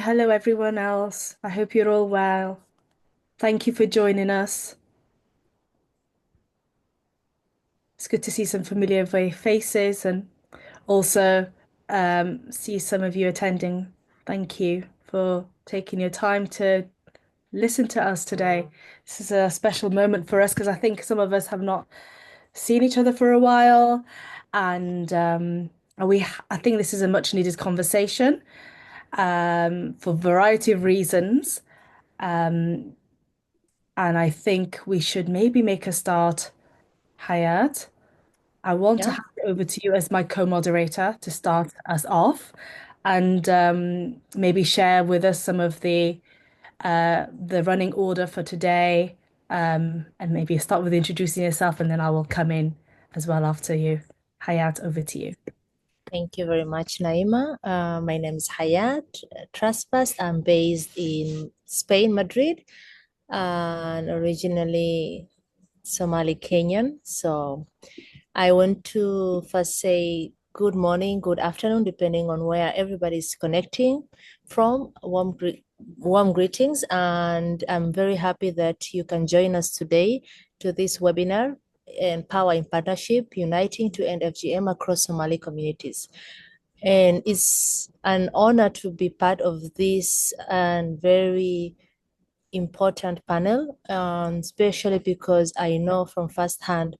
Hello, everyone else. I hope you're all well. Thank you for joining us. It's good to see some familiar faces and also see some of you attending. Thank you for taking your time to listen to us today. This is a special moment for us because I think some of us have not seen each other for a while, and I think this is a much needed conversation for a variety of reasons. Um, And I think we should maybe make a start, Hayat. I want to Yeah, hand it over to you as my co-moderator to start us off and maybe share with us some of the running order for today. And maybe start with introducing yourself and then I will come in as well after you. Hayat, over to you. thank you very much, Naima. My name is Hayat Traspas. I'm based in Spain, Madrid, and originally Somali Kenyan. So I want to first say good morning, good afternoon, depending on where everybody is connecting from. Warm greetings, and I'm very happy that you can join us today to this webinar, Empower in Partnership, Uniting to End FGM across Somali communities. And it's an honor to be part of this and very important panel, especially because I know from firsthand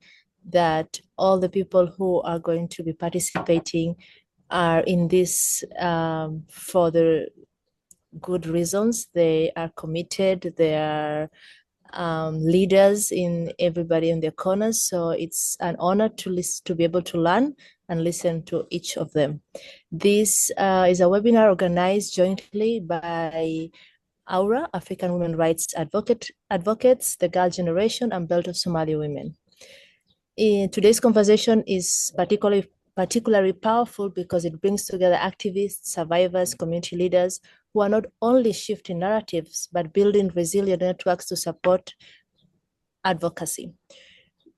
that all the people who are going to be participating are in this for the good reasons. They are committed, they are leaders in everybody in their corners. So it's an honor to listen, to be able to learn and listen to each of them. This is a webinar organized jointly by Aura, African Women Rights Advocates, the Girl Generation, and Belt of Somali Women. Today's conversation is particularly powerful because it brings together activists, survivors, community leaders who are not only shifting narratives, but building resilient networks to support advocacy.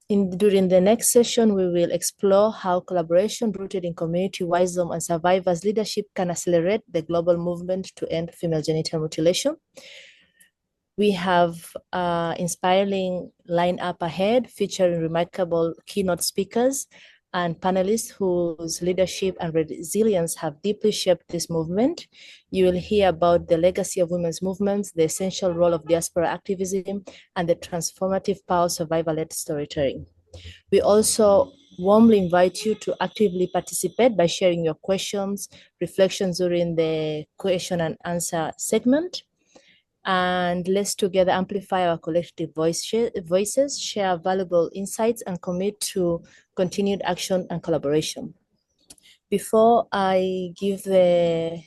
During the next session, we will explore how collaboration rooted in community wisdom and survivors' leadership can accelerate the global movement to end female genital mutilation. We have inspiring lineup ahead featuring remarkable keynote speakers and panelists whose leadership and resilience have deeply shaped this movement. You will hear about the legacy of women's movements, the essential role of diaspora activism, and the transformative power of survival-led storytelling. We also warmly invite you to actively participate by sharing your questions, reflections during the question and answer segment. And let's together amplify our collective voices, share valuable insights, and commit to continued action and collaboration. Before I give the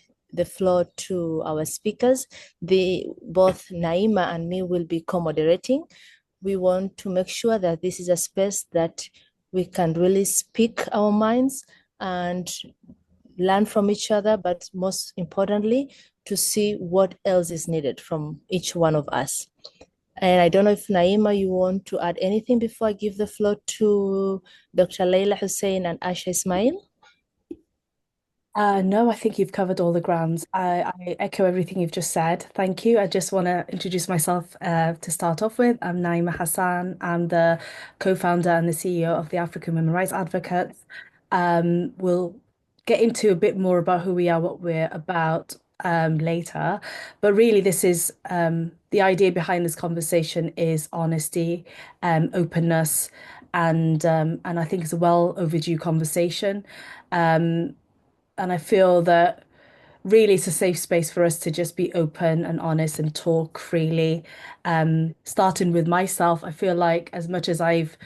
floor to our speakers, both Naima and me will be co-moderating. We want to make sure that this is a space that we can really speak our minds and learn from each other, but most importantly, to see what else is needed from each one of us. And I don't know if Naima, you want to add anything before I give the floor to Dr. Leila Hussein and Asha Ismail? No, I think you've covered all the grounds. I echo everything you've just said. Thank you. I just want to introduce myself to start off with. I'm Naima Hassan. I'm the co-founder and the CEO of the African Women Rights Advocates. We'll get into a bit more about who we are, what we're about later. But really, this is the idea behind this conversation is honesty, openness, and I think it's a well overdue conversation. Um, and I feel that really it's a safe space for us to just be open and honest and talk freely. Starting with myself, I feel like as much as I've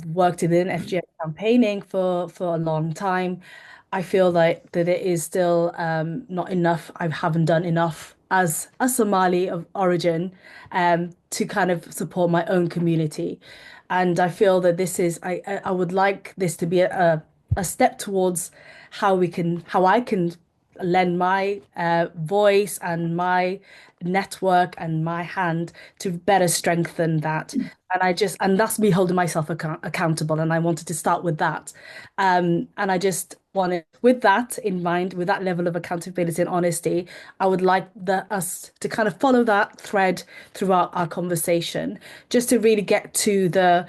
worked in FGM campaigning for a long time, I feel like that it is still not enough. I haven't done enough as a Somali of origin to kind of support my own community. And I feel that this is I would like this to be a step towards how I can lend my voice and my network and my hand to better strengthen that. And that's me holding myself accountable. And I wanted to start with that. And I just want with that in mind, with that level of accountability and honesty, I would like us to kind of follow that thread throughout our conversation, just to really get to the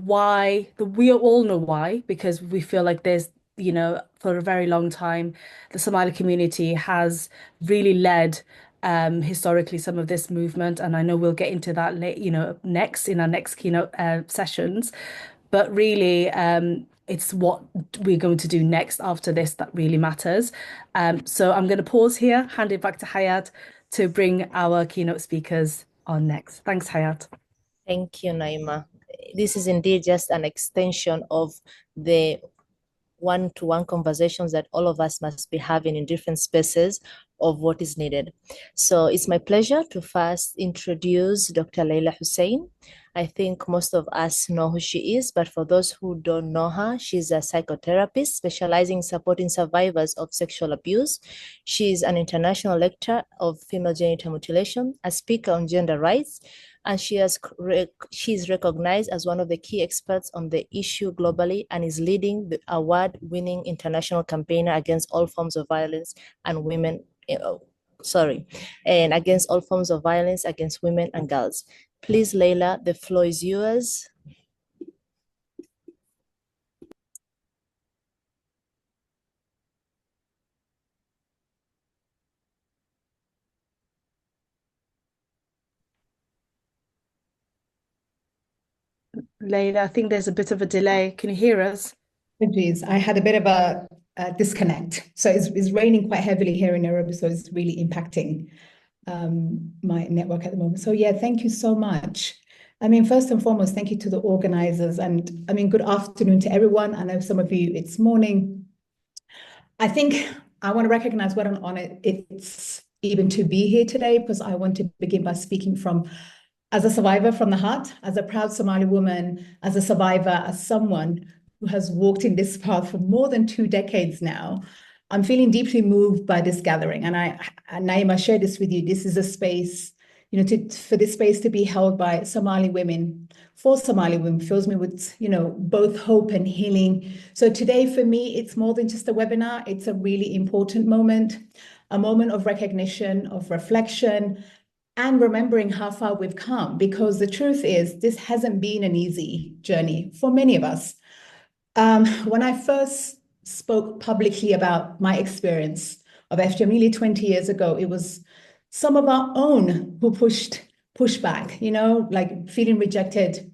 why, we all know why, because we feel like there's, for a very long time, the Somali community has really led historically some of this movement, and I know we'll get into that next in our next keynote sessions. But really, it's what we're going to do next after this that really matters. So I'm going to pause here, hand it back to Hayat to bring our keynote speakers on next. Thanks, Hayat. Thank you, Naima. This is indeed just an extension of the one-to-one conversations that all of us must be having in different spaces of what is needed. So it's my pleasure to first introduce Dr. Leila Hussein. I think most of us know who she is, but for those who don't know her, she's a psychotherapist specializing in supporting survivors of sexual abuse. She is an international lecturer of female genital mutilation, a speaker on gender rights, and she's recognized as one of the key experts on the issue globally and is leading the award-winning international campaigner against all forms of violence and women, and against all forms of violence against women and girls. Please, Leila, the floor is yours. Layla, I think there's a bit of a delay. Can you hear us? Apologies, I had a bit of a disconnect. So it's raining quite heavily here in Nairobi, so it's really impacting my network at the moment. So yeah, thank you so much. I mean, first and foremost, thank you to the organizers, and I mean, good afternoon to everyone. I know some of you, it's morning. I think I want to recognize what an honor it's even to be here today, because I want to begin by speaking from as a survivor from the heart, as a proud Somali woman, as a survivor, as someone who has walked in this path for more than 2 decades now. I'm feeling deeply moved by this gathering. And Naima, share this with you. This is a space, for this space to be held by Somali women, for Somali women, fills me with, both hope and healing. So today for me, it's more than just a webinar. It's a really important moment, a moment of recognition, of reflection, and remembering how far we've come, because the truth is this hasn't been an easy journey for many of us. When I first spoke publicly about my experience of FGM nearly 20 years ago, it was some of our own who pushed back, like feeling rejected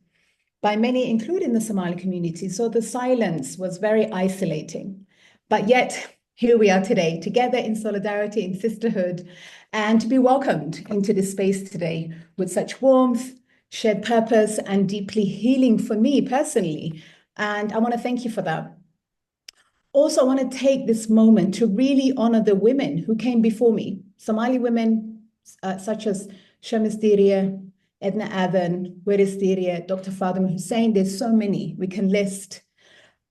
by many, including the Somali community. So the silence was very isolating. But yet, here we are today, together in solidarity, in sisterhood, and to be welcomed into this space today with such warmth, shared purpose, and deeply healing for me personally. And I want to thank you for that. Also, I want to take this moment to really honor the women who came before me, Somali women such as Shamis Diria, Edna Adhan, Wiris Diria, Dr. Fatima Hussein. There's so many we can list,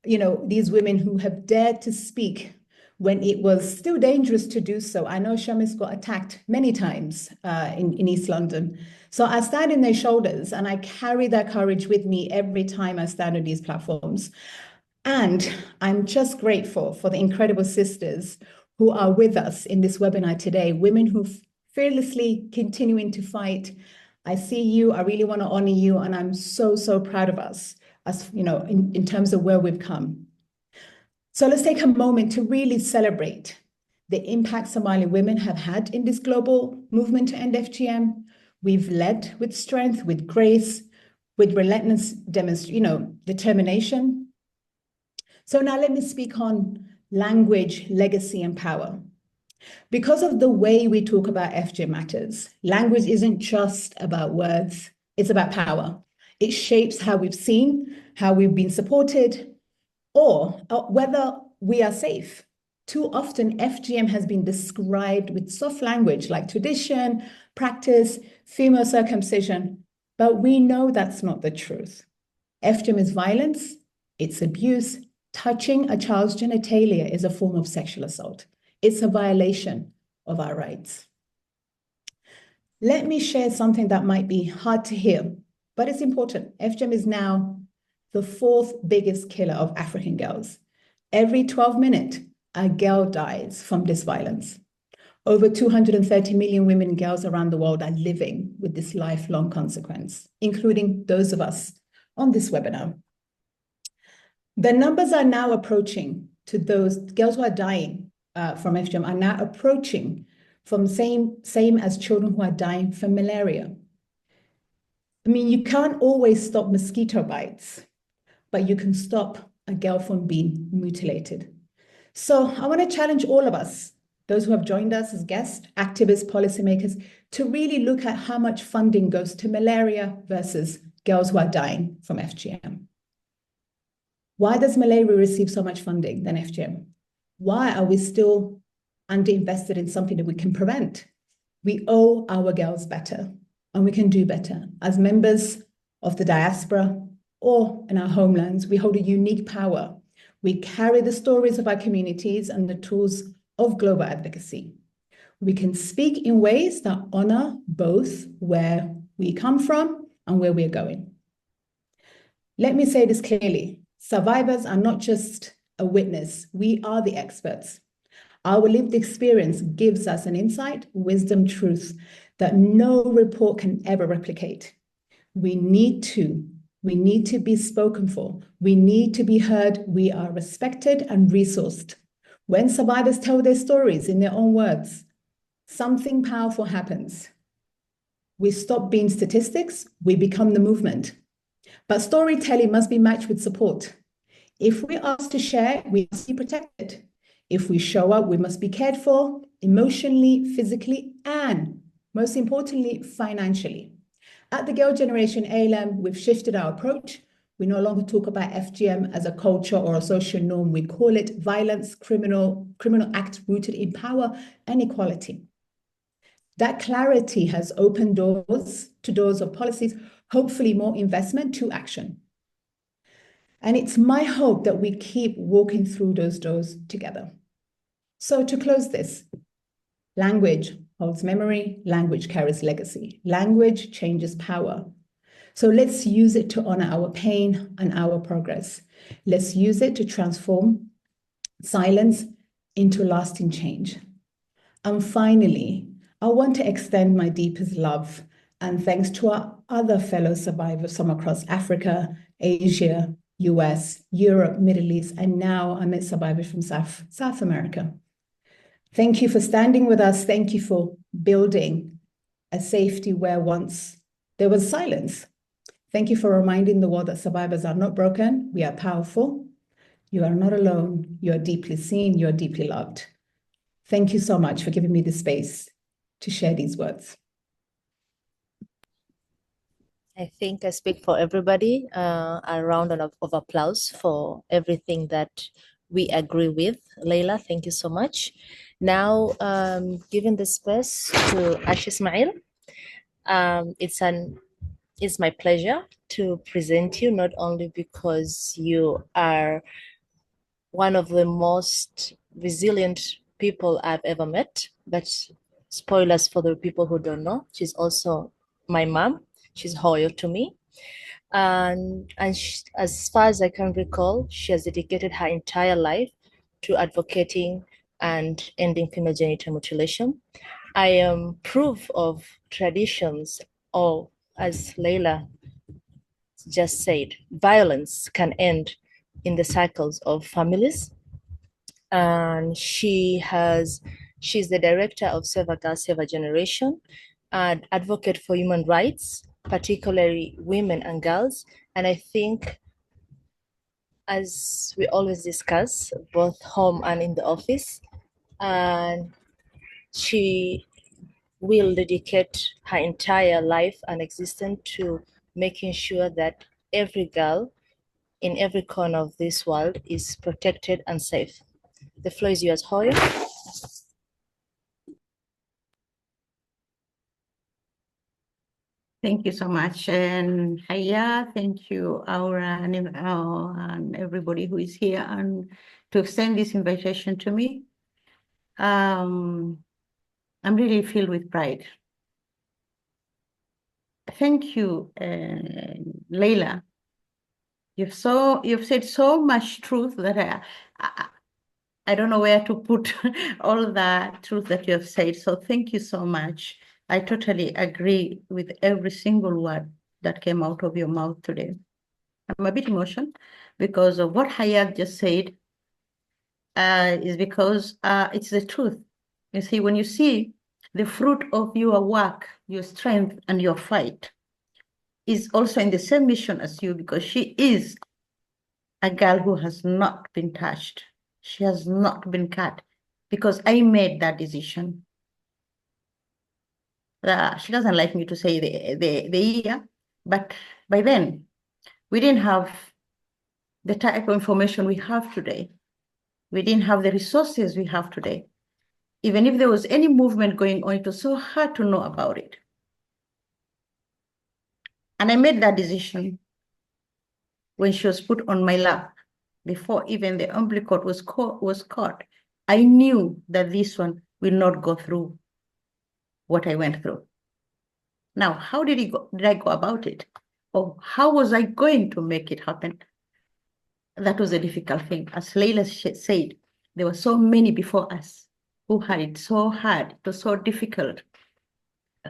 these women who have dared to speak when it was still dangerous to do so. I know Shamis got attacked many times in East London. So I stand in their shoulders and I carry their courage with me every time I stand on these platforms. And I'm just grateful for the incredible sisters who are with us in this webinar today, women who fearlessly continuing to fight. I see you, I really want to honor you, and I'm so, so proud of us, as in terms of where we've come. So let's take a moment to really celebrate the impact Somali women have had in this global movement to end FGM. We've led with strength, with grace, with relentless determination. So now let me speak on language, legacy, and power. Because of the way we talk about FGM matters, language isn't just about words, it's about power. It shapes how we've seen, how we've been supported, or whether we are safe. Too often, FGM has been described with soft language like tradition, practice, female circumcision, but we know that's not the truth. FGM is violence, it's abuse. Touching a child's genitalia is a form of sexual assault. It's a violation of our rights. Let me share something that might be hard to hear, but it's important. FGM is now the fourth biggest killer of African girls. Every 12 minutes, a girl dies from this violence. Over 230 million women and girls around the world are living with this lifelong consequence, including those of us on this webinar. The numbers are now approaching to those girls who are dying from FGM are now approaching from same as children who are dying from malaria. I mean, you can't always stop mosquito bites, but you can stop a girl from being mutilated. So I want to challenge all of us, those who have joined us as guests, activists, policymakers, to really look at how much funding goes to malaria versus girls who are dying from FGM. Why does malaria receive so much funding than FGM? Why are we still underinvested in something that we can prevent? We owe our girls better, and we can do better. As members of the diaspora or in our homelands, we hold a unique power. We carry the stories of our communities and the tools of global advocacy. We can speak in ways that honor both where we come from and where we're going. Let me say this clearly. Survivors are not just a witness. We are the experts. Our lived experience gives us an insight, wisdom, truth that no report can ever replicate. We need to be spoken for. We need to be heard. We are respected and resourced. When survivors tell their stories in their own words, something powerful happens. We stop being statistics, we become the movement. But storytelling must be matched with support. If we're asked to share, we must be protected. If we show up, we must be cared for emotionally, physically, and most importantly, financially. At the Girl Generation ALM, we've shifted our approach. We no longer talk about FGM as a culture or a social norm. We call it violence, criminal act rooted in power and equality. That clarity has opened doors of policies, hopefully more investment to action. And it's my hope that we keep walking through those doors together. So to close this, language holds memory, language carries legacy, language changes power. So let's use it to honor our pain and our progress. Let's use it to transform silence into lasting change. And finally, I want to extend my deepest love and thanks to our other fellow survivors from across Africa, Asia, US, Europe, Middle East, and now I met survivors from South America. Thank you for standing with us. Thank you for building a safety where once there was silence. Thank you for reminding the world that survivors are not broken. We are powerful. You are not alone. You are deeply seen. You are deeply loved. Thank you so much for giving me the space to share these words. I think I speak for everybody. A round of applause for everything that we agree with. Leila, thank you so much. Now, giving the space to Ash Ismail. It's my pleasure to present you, not only because you are one of the most resilient people I've ever met, but spoilers for the people who don't know, she's also my mom. She's loyal to me. And as far as I can recall, she has dedicated her entire life to advocating and ending female genital mutilation. I am proof of traditions, or as Leila just said, violence can end in the cycles of families. And she's the director of Save a Girl, Save a Generation, and advocate for human rights, particularly women and girls. And I think, as we always discuss, both home and in the office, and she will dedicate her entire life and existence to making sure that every girl in every corner of this world is protected and safe. The floor is yours, Hoya. Thank you so much. And Haya, thank you, Aura, and everybody who is here, and to extend this invitation to me. I'm really filled with pride. Thank you, Leila, You've said so much truth that I don't know where to put all the truth that you have said. So thank you so much. I totally agree with every single word that came out of your mouth today. I'm a bit emotional because of what Hayat just said, is because it's the truth. You see, when you see the fruit of your work, your strength, and your fight is also in the same mission as you, because she is a girl who has not been touched. She has not been cut, because I made that decision. She doesn't like me to say the year, but by then, we didn't have the type of information we have today. We didn't have the resources we have today. Even if there was any movement going on, it was so hard to know about it. And I made that decision when she was put on my lap, before even the umbilical cord was caught. I knew that this one will not go through what I went through. Now, how did I go about it? Or how was I going to make it happen? That was a difficult thing. As Leila said, there were so many before us who had it so hard, it was so difficult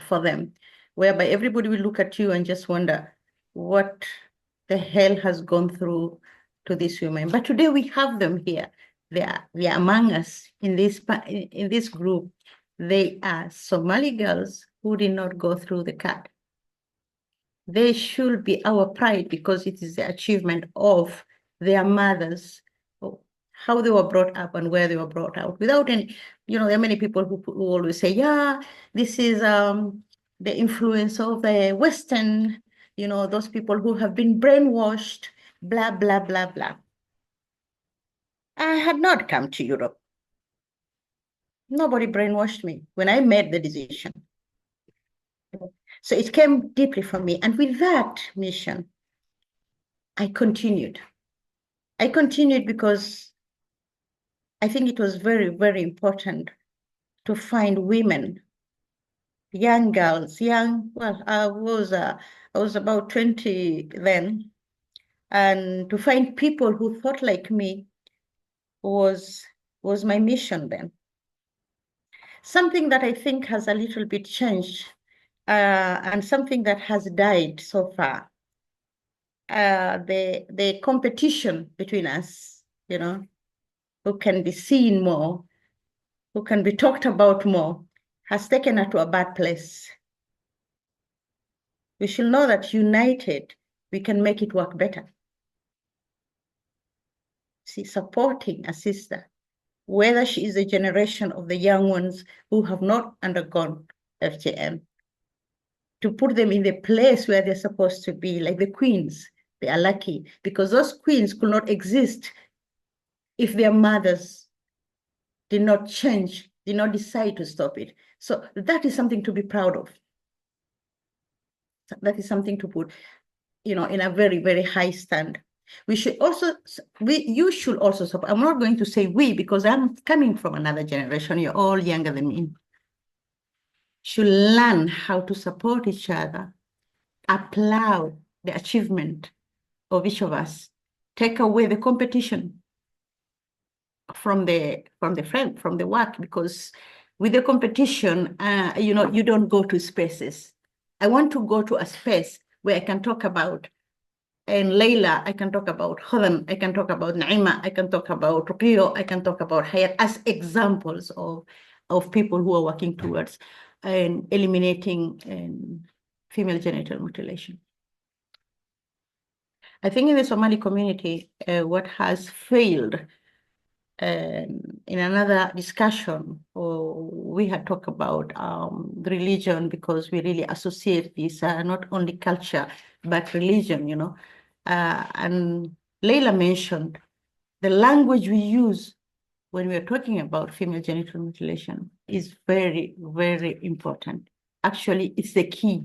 for them, whereby everybody will look at you and just wonder what the hell has gone through to these women. But today we have them here. They are among us in this group. They are Somali girls who did not go through the cut. They should be our pride, because it is the achievement of their mothers, how they were brought up and where they were brought out. Without any, there are many people who always say, yeah, this is the influence of the Western, those people who have been brainwashed, blah, blah, blah, blah. I had not come to Europe. Nobody brainwashed me when I made the decision. So it came deeply from me. And with that mission, I continued. I continued because I think it was very, very important to find women, young girls, I was about 20 then, and to find people who thought like me was my mission then. Something that I think has a little bit changed, and something that has died so far. The competition between us, who can be seen more, who can be talked about more, has taken her to a bad place. We should know that united, we can make it work better. See, supporting a sister, whether she is a generation of the young ones who have not undergone FGM, to put them in the place where they're supposed to be, like the queens. They are lucky, because those queens could not exist if their mothers did not change, did not decide to stop it. So that is something to be proud of. That is something to put, in a very, very high stand. You should also support. I'm not going to say we, because I'm coming from another generation. You're all younger than me. Should learn how to support each other, applaud the achievement of each of us, take away the competition from the work, because with the competition, you don't go to spaces. I want to go to a space where I can talk about, and Layla, I can talk about Khadan, I can talk about Naima, I can talk about Ruqiyo, I can talk about Hayat as examples of people who are working towards eliminating female genital mutilation. I think in the Somali community, what has failed, in another discussion, we had talked about religion, because we really associate this not only culture, but religion, and Leila mentioned the language we use when we're talking about female genital mutilation is very, very important. Actually, it's the key.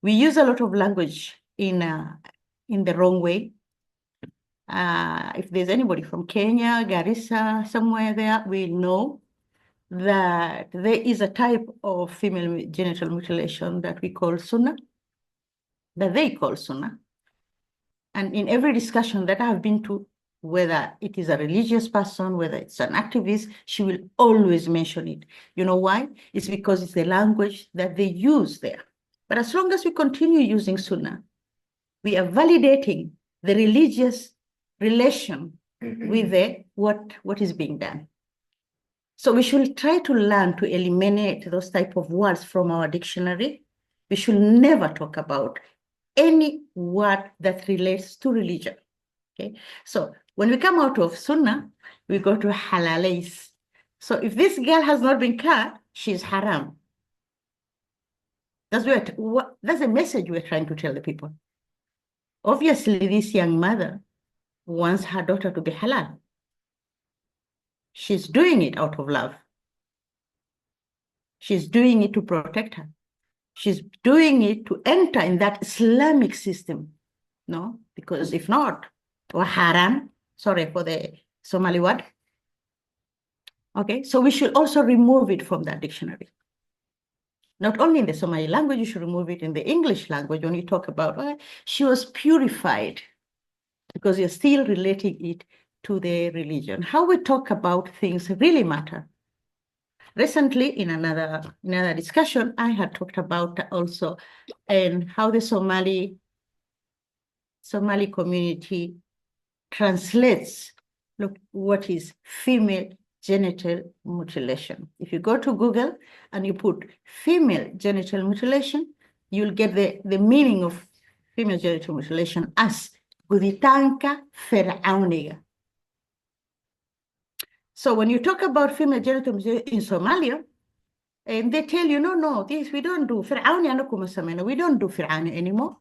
We use a lot of language in the wrong way. If there's anybody from Kenya, Garissa, somewhere there, we know that there is a type of female genital mutilation that we call sunnah, that they call sunnah. And in every discussion that I have been to, whether it is a religious person, whether it's an activist, she will always mention it. You know why? It's because it's the language that they use there. But as long as we continue using Sunnah, we are validating the religious relation with what is being done. So we should try to learn to eliminate those type of words from our dictionary. We should never talk about any word that relates to religion. Okay, so when we come out of Sunnah, we go to halalays. So if this girl has not been cut, she's haram. That's a message we're trying to tell the people. Obviously, this young mother wants her daughter to be halal. She's doing it out of love. She's doing it to protect her. She's doing it to enter in that Islamic system, no? Because if not, or haram, sorry for the Somali word. Okay, so we should also remove it from that dictionary. Not only in the Somali language, you should remove it in the English language when you talk about, she was purified, because you're still relating it to the religion. How we talk about things really matter. Recently, in another discussion, I had talked about also and how the Somali community translates, look, what is female genital mutilation. If you go to Google and you put female genital mutilation, you'll get the meaning of female genital mutilation as guditanka fir'auniga. So when you talk about female genital mutilation in Somalia, and they tell you, no, this we don't do. We don't do Fir'auni anymore.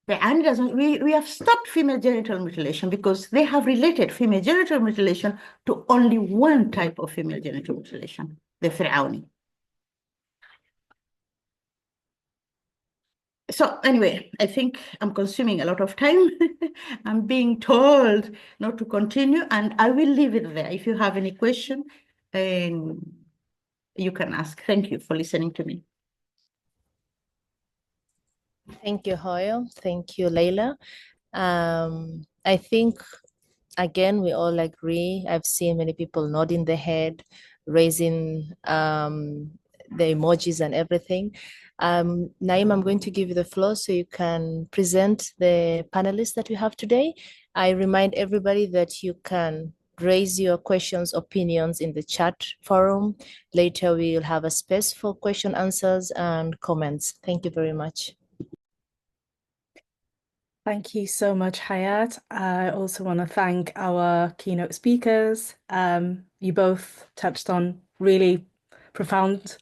Fir'auni doesn't, we have stopped female genital mutilation because they have related female genital mutilation to only one type of female genital mutilation, the Fir'auni. So anyway, I think I'm consuming a lot of time. I'm being told not to continue, and I will leave it there. If you have any question, you can ask. Thank you for listening to me. Thank you, Hoyo. Thank you, Leila. I think, again, we all agree. I've seen many people nodding their head, raising the emojis and everything. Naim, I'm going to give you the floor so you can present the panelists that we have today. I remind everybody that you can raise your questions, opinions in the chat forum. Later, we will have a space for question, answers, and comments. Thank you very much. Thank you so much, Hayat. I also want to thank our keynote speakers. You both touched on really profound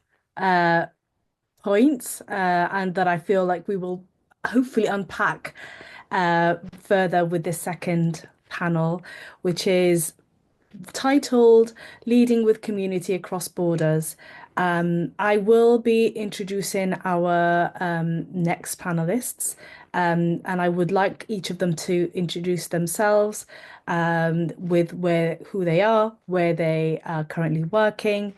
points, and that I feel like we will hopefully unpack further with this second panel, which is titled Leading with Community Across Borders. I will be introducing our next panelists, and I would like each of them to introduce themselves with who they are, where they are currently working,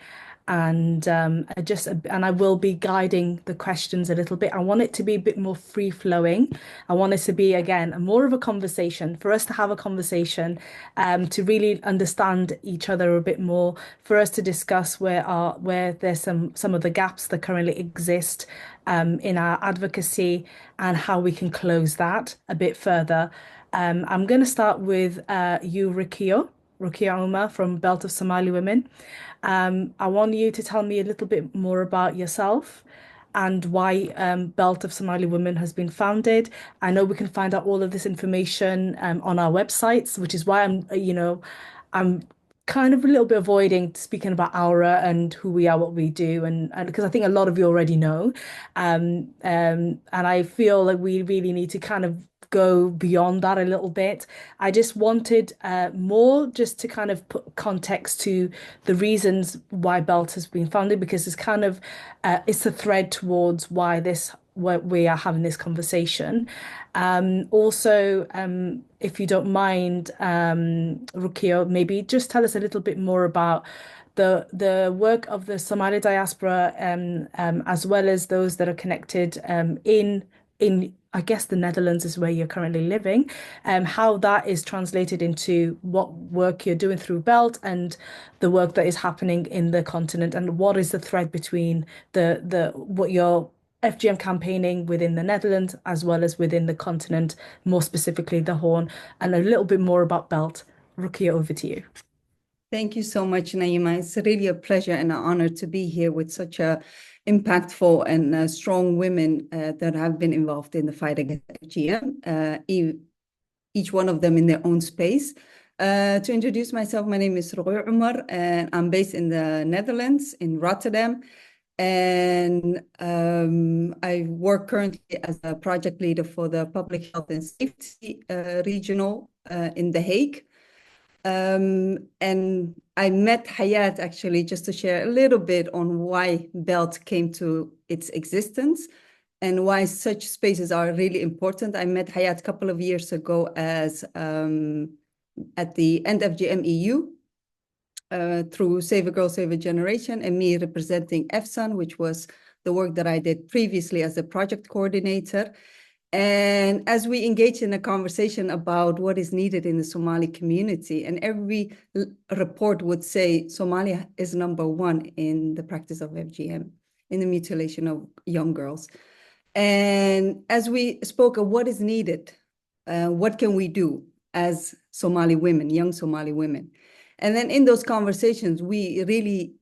and I will be guiding the questions a little bit. I want it to be a bit more free flowing. I want it to be, again, more of a conversation, for us to have a conversation, to really understand each other a bit more, for us to discuss where there's some of the gaps that currently exist in our advocacy, and how we can close that a bit further. I'm going to start with you, Rukia Umar from Belt of Somali Women. I want you to tell me a little bit more about yourself and why Belt of Somali Women has been founded. I know we can find out all of this information on our websites, which is why I'm kind of a little bit avoiding speaking about Aura and who we are, what we do, and because I think a lot of you already know. And I feel like we really need to kind of go beyond that a little bit. I just wanted more just to kind of put context to the reasons why Belt has been founded, because it's kind of it's a thread towards why we are having this conversation. Also, if you don't mind, Rukia, maybe just tell us a little bit more about the work of the Somali diaspora, as well as those that are connected in in, I guess the Netherlands is where you're currently living, how that is translated into what work you're doing through Belt and the work that is happening in the continent, and what is the thread between the what you're FGM campaigning within the Netherlands as well as within the continent, more specifically the Horn, and a little bit more about Belt. Rukia, over to you. Thank you so much, Naima. It's really a pleasure and an honor to be here with such a impactful and strong women that have been involved in the fight against FGM, each one of them in their own space. To introduce myself, my name is Roy Umar, and I'm based in the Netherlands, in Rotterdam. And I work currently as a project leader for the Public Health and Safety Regional in The Hague. And I met Hayat actually just to share a little bit on why Belt came to its existence and why such spaces are really important. I met Hayat a couple of years ago as at the End FGM EU through Save a Girl, Save a Generation, and me representing EFSAN, which was the work that I did previously as a project coordinator. And as we engage in a conversation about what is needed in the Somali community, and every report would say Somalia is #1 in the practice of FGM, in the mutilation of young girls. And as we spoke of what is needed, what can we do as Somali women, young Somali women? And then in those conversations, we really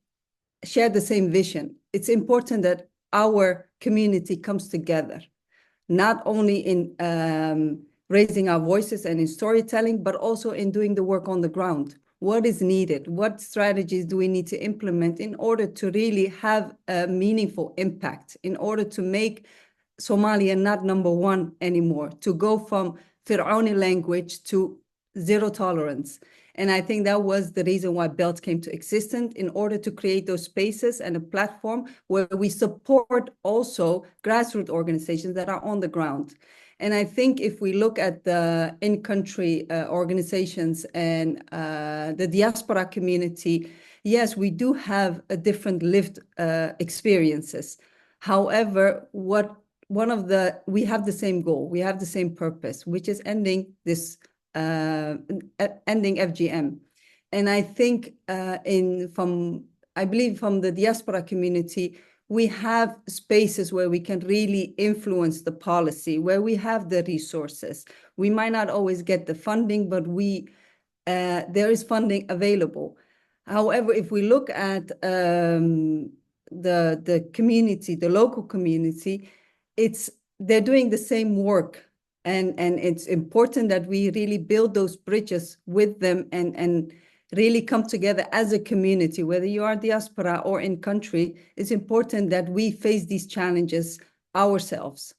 share the same vision. It's important that our community comes together, not only in raising our voices and in storytelling, but also in doing the work on the ground. What is needed? What strategies do we need to implement in order to really have a meaningful impact, in order to make Somalia not #1 anymore, to go from Fir'auni language to zero tolerance? And I think that was the reason why Belt came to existence, in order to create those spaces and a platform where we support also grassroots organizations that are on the ground. And I think if we look at the in-country organizations and the diaspora community, yes, we do have a different lived experiences. However, we have the same goal, we have the same purpose, which is ending FGM. And I think I believe from the diaspora community, we have spaces where we can really influence the policy, where we have the resources. We might not always get the funding, but there is funding available. However, if we look at the community, the local community, they're doing the same work. And it's important that we really build those bridges with them and really come together as a community, whether you are diaspora or in country. It's important that we face these challenges ourselves.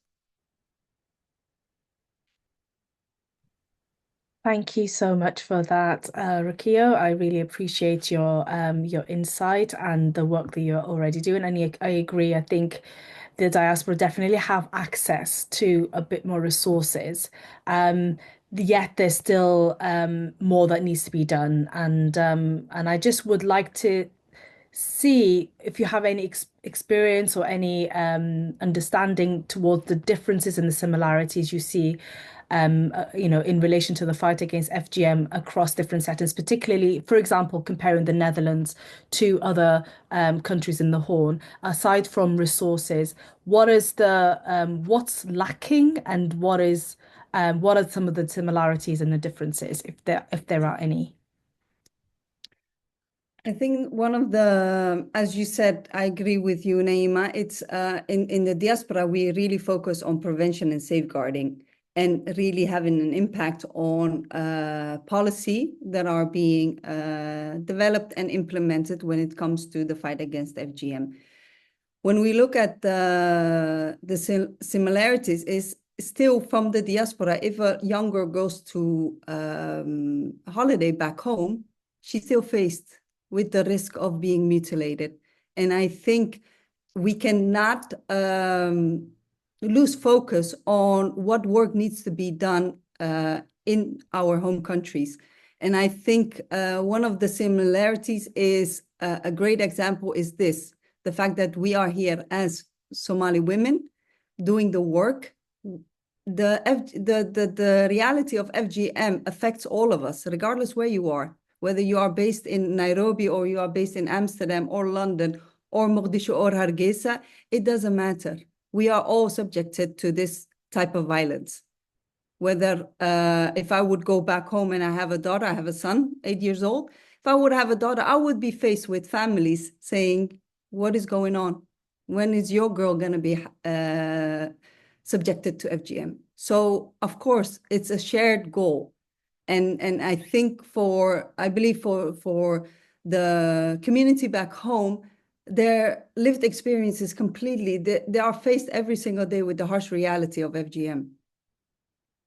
Thank you so much for that, Rukio. I really appreciate your insight and the work that you're already doing. And I agree. I think the diaspora definitely have access to a bit more resources. Yet there's still more that needs to be done. And I just would like to see if you have any experience or any understanding towards the differences and the similarities you see, in relation to the fight against FGM across different settings, particularly, for example, comparing the Netherlands to other countries in the Horn. Aside from resources, what's lacking, and what are some of the similarities and the differences, if there are any? I think as you said, I agree with you, Naima. It's in the diaspora, we really focus on prevention and safeguarding, and really having an impact on policy that are being developed and implemented when it comes to the fight against FGM. When we look at the similarities, is still from the diaspora. If a young girl goes to holiday back home, she's still faced with the risk of being mutilated. And I think we cannot lose focus on what work needs to be done in our home countries. And I think one of the similarities is a great example is the fact that we are here as Somali women doing the work the reality of FGM affects all of us, regardless where you are, whether you are based in Nairobi or you are based in Amsterdam or London or Mogadishu or Hargeisa. It doesn't matter. We are all subjected to this type of violence. Whether if I would go back home and I have a daughter, I have a son, 8 years old. If I would have a daughter, I would be faced with families saying, what is going on? When is your girl going to be subjected to FGM? So, of course, it's a shared goal. And I think I believe for the community back home, their lived experience is completely, they are faced every single day with the harsh reality of FGM.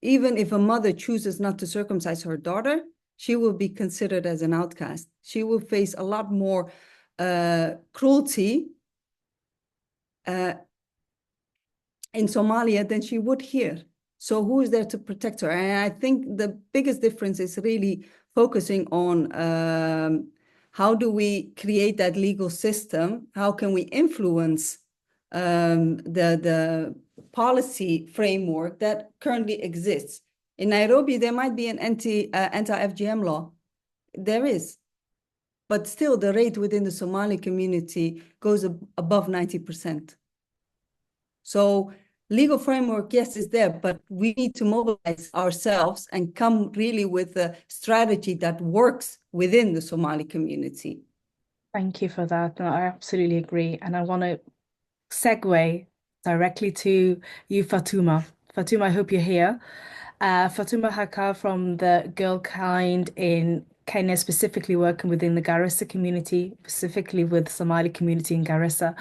Even if a mother chooses not to circumcise her daughter, she will be considered as an outcast. She will face a lot more cruelty in Somalia than she would here. So who is there to protect her? And I think the biggest difference is really focusing on how do we create that legal system? How can we influence the policy framework that currently exists? In Nairobi, there might be an anti-FGM law. There is. But still, the rate within the Somali community goes above 90%. So legal framework, yes, is there, but we need to mobilize ourselves and come really with a strategy that works within the Somali community. Thank you for that. No, I absolutely agree. And I want to segue directly to you, Fatuma. Fatuma, I hope you're here. Fatuma Haka from the Girl Kind in Kenya, specifically working within the Garissa community, specifically with Somali community in Garissa.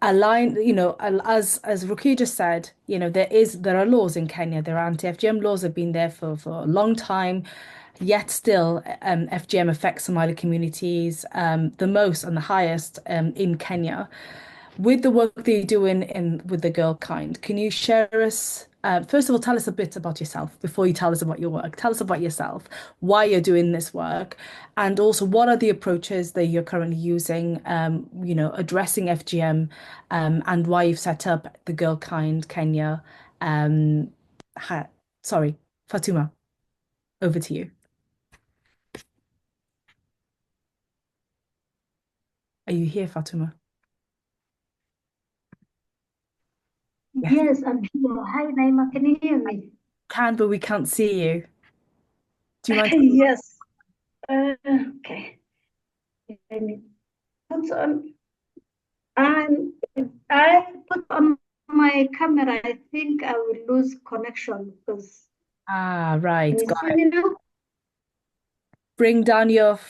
As Ruki just said, there are laws in Kenya. There are anti-FGM laws that have been there for a long time. Yet still, FGM affects Somali communities the most and the highest in Kenya. With the work that you're doing with the Girl Kind, can you share us, first of all, tell us a bit about yourself before you tell us about your work. Tell us about yourself, why you're doing this work, and also what are the approaches that you're currently using, addressing FGM, and why you've set up the Girl Kind Kenya. Sorry, Fatuma, over to you. Are you here, Fatuma? Yes, I'm here. Hi, Naima. Can you hear me? Can, but we can't see you. Do you mind? Yes. Okay. I need put on. And if I put on my camera, I think I will lose connection because. Right. Can you Got see it. me now? Bring down your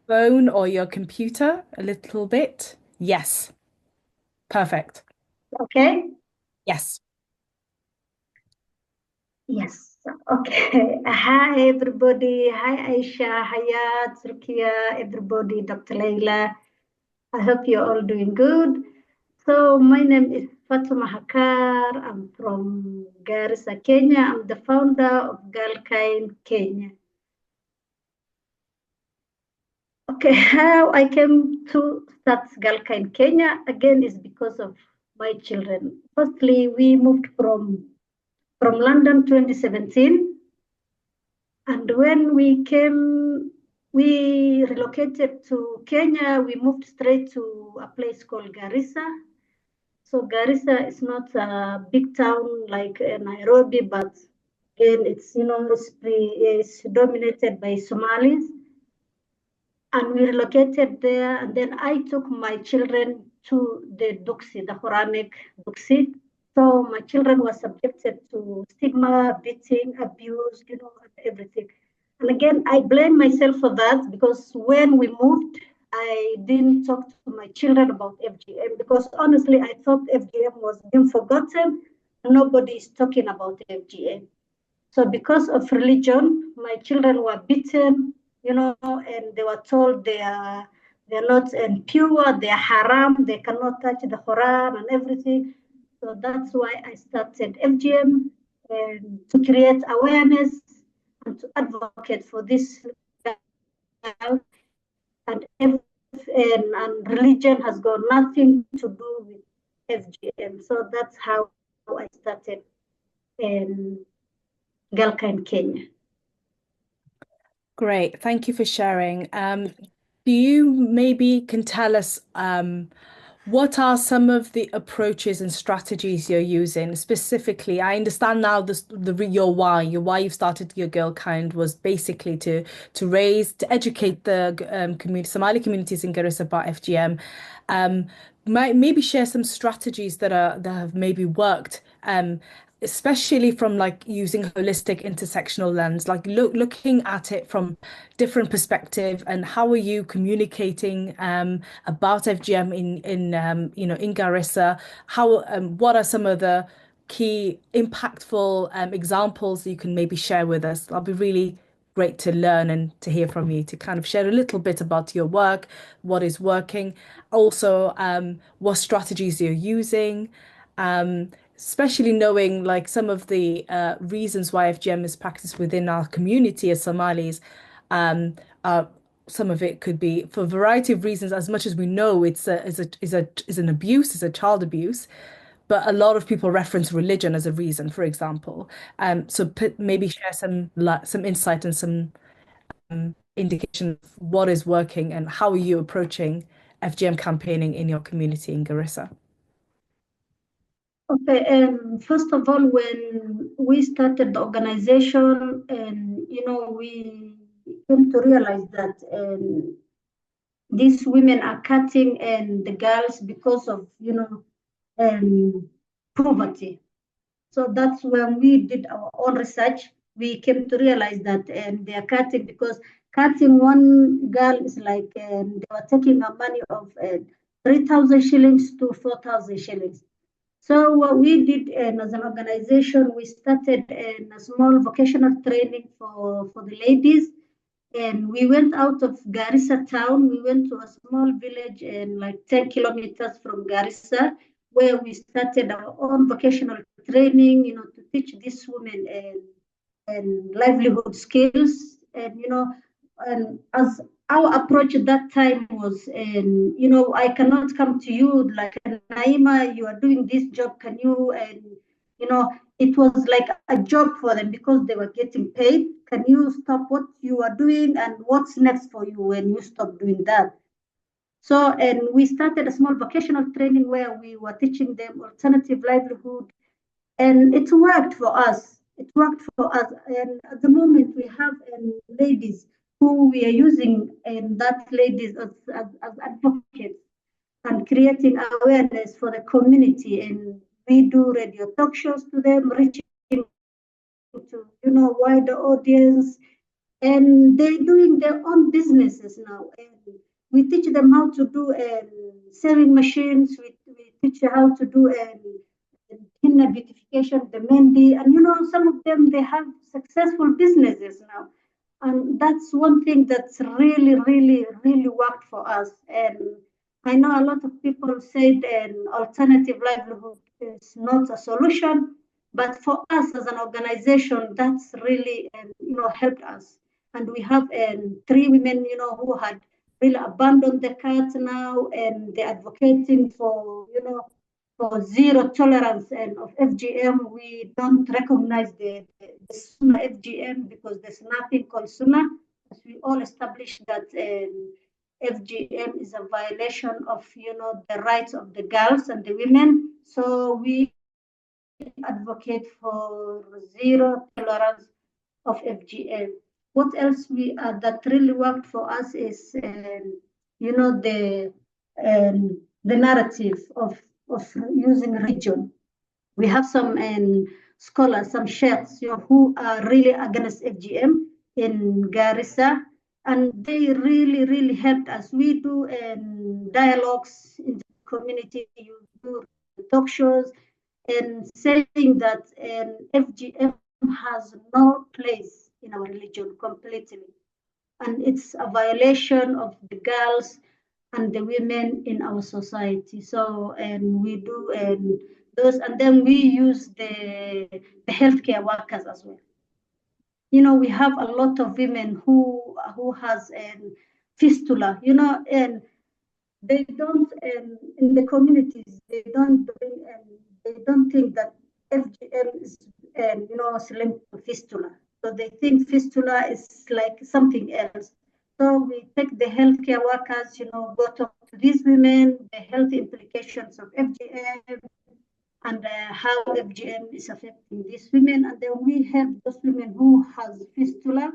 phone or your computer a little bit. Yes. Perfect. Okay. Yes. Yes. Okay. Hi, everybody. Hi, Aisha, Hayat, Rukia, everybody, Dr. Leila. I hope you're all doing good. So my name is Fatuma Hakar. I'm from Garissa, Kenya. I'm the founder of Girl Kind Kenya. Okay, how I came to start Girl Kind Kenya again is because of my children. Firstly, we moved from London 2017, and when we came, we relocated to Kenya. We moved straight to a place called Garissa. So Garissa is not a big town like Nairobi, but again, it's dominated by Somalis. And we relocated there, and then I took my children to the Duksi, the Quranic Duksi. So my children were subjected to stigma, beating, abuse, everything. And again, I blame myself for that because when we moved, I didn't talk to my children about FGM because honestly, I thought FGM was being forgotten. Nobody is talking about FGM. So because of religion, my children were beaten, and they were told they're not pure, they're haram, they cannot touch the Quran and everything. So that's why I started FGM and to create awareness and to advocate for this. And religion has got nothing to do with FGM. So that's how I started. Galka in Kenya. Great. Thank you for sharing. Do you maybe can tell us what are some of the approaches and strategies you're using specifically? I understand now your why you've started your Girl Kind was basically to educate the community, Somali communities in Garissa about FGM. Maybe share some strategies that have maybe worked. Especially from like using holistic intersectional lens, like looking at it from different perspective, and how are you communicating about FGM in Garissa? How what are some of the key impactful examples you can maybe share with us? That'll be really great to learn and to hear from you, to kind of share a little bit about your work, what is working, also what strategies you're using. Especially knowing like some of the reasons why FGM is practiced within our community as Somalis. Um, uh, some of it could be for a variety of reasons. As much as we know is an abuse, is a child abuse, but a lot of people reference religion as a reason, for example. So maybe share some insight and some indication of what is working and how are you approaching FGM campaigning in your community in Garissa. Okay, first of all, when we started the organization, and we came to realize that these women are cutting and the girls because of poverty. So that's when we did our own research. We came to realize that they are cutting because cutting one girl is like they were taking a money of 3,000 shillings to 4,000 shillings. So what we did as an organization, we started a small vocational training for the ladies. And we went out of Garissa town. We went to a small village and like 10 kilometers from Garissa, where we started our own vocational training, to teach these women and livelihood skills. And as our approach at that time was, I cannot come to you like, Naima, you are doing this job, can you, it was like a job for them because they were getting paid. Can you stop what you are doing, and what's next for you when you stop doing that? So, and we started a small vocational training where we were teaching them alternative livelihood, and it worked for us. It worked for us. And at the moment, we have ladies who we are using, and that ladies as advocates and creating awareness for the community. And we do radio talk shows to them, reaching to wider audience, and they're doing their own businesses now. And we teach them how to do sewing machines. We teach them how to do henna beautification, the mendi, and some of them, they have successful businesses now. And that's one thing that's really, really, really worked for us. And I know a lot of people said an alternative livelihood is not a solution, but for us as an organization, that's really helped us. And we have three women, who had really abandoned the cat now, and they're advocating for, for zero tolerance and of FGM. We don't recognize the SUNA FGM because there's nothing called SUNA. As we all established that FGM is a violation of the rights of the girls and the women. So we advocate for zero tolerance of FGM. What else that really worked for us is the narrative of using religion. We have some scholars, some sheikhs, who are really against FGM in Garissa, and they really, really helped us. We do dialogues in the community, you do talk shows, and saying that FGM has no place in our religion completely. And it's a violation of the girls and the women in our society. So, and we do those, and then we use the healthcare workers as well. We have a lot of women who has fistula, and they don't in the communities, they don't think that FGM and it's linked to fistula. So they think fistula is like something else. So we take the healthcare workers, go talk to these women, the health implications of FGM, and how FGM is affecting these women. And then we help those women who has fistula,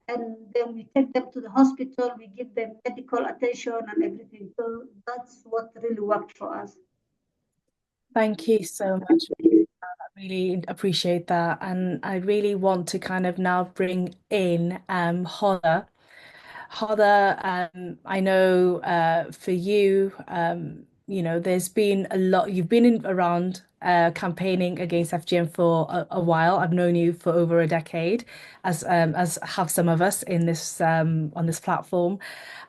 and then we take them to the hospital, we give them medical attention and everything. So that's what really worked for us. Thank you so much. I really appreciate that. And I really want to kind of now bring in Hoda. Hoda, I know for you, there's been a lot, you've been around campaigning against FGM for a while. I've known you for over a decade, as have some of us in this on this platform.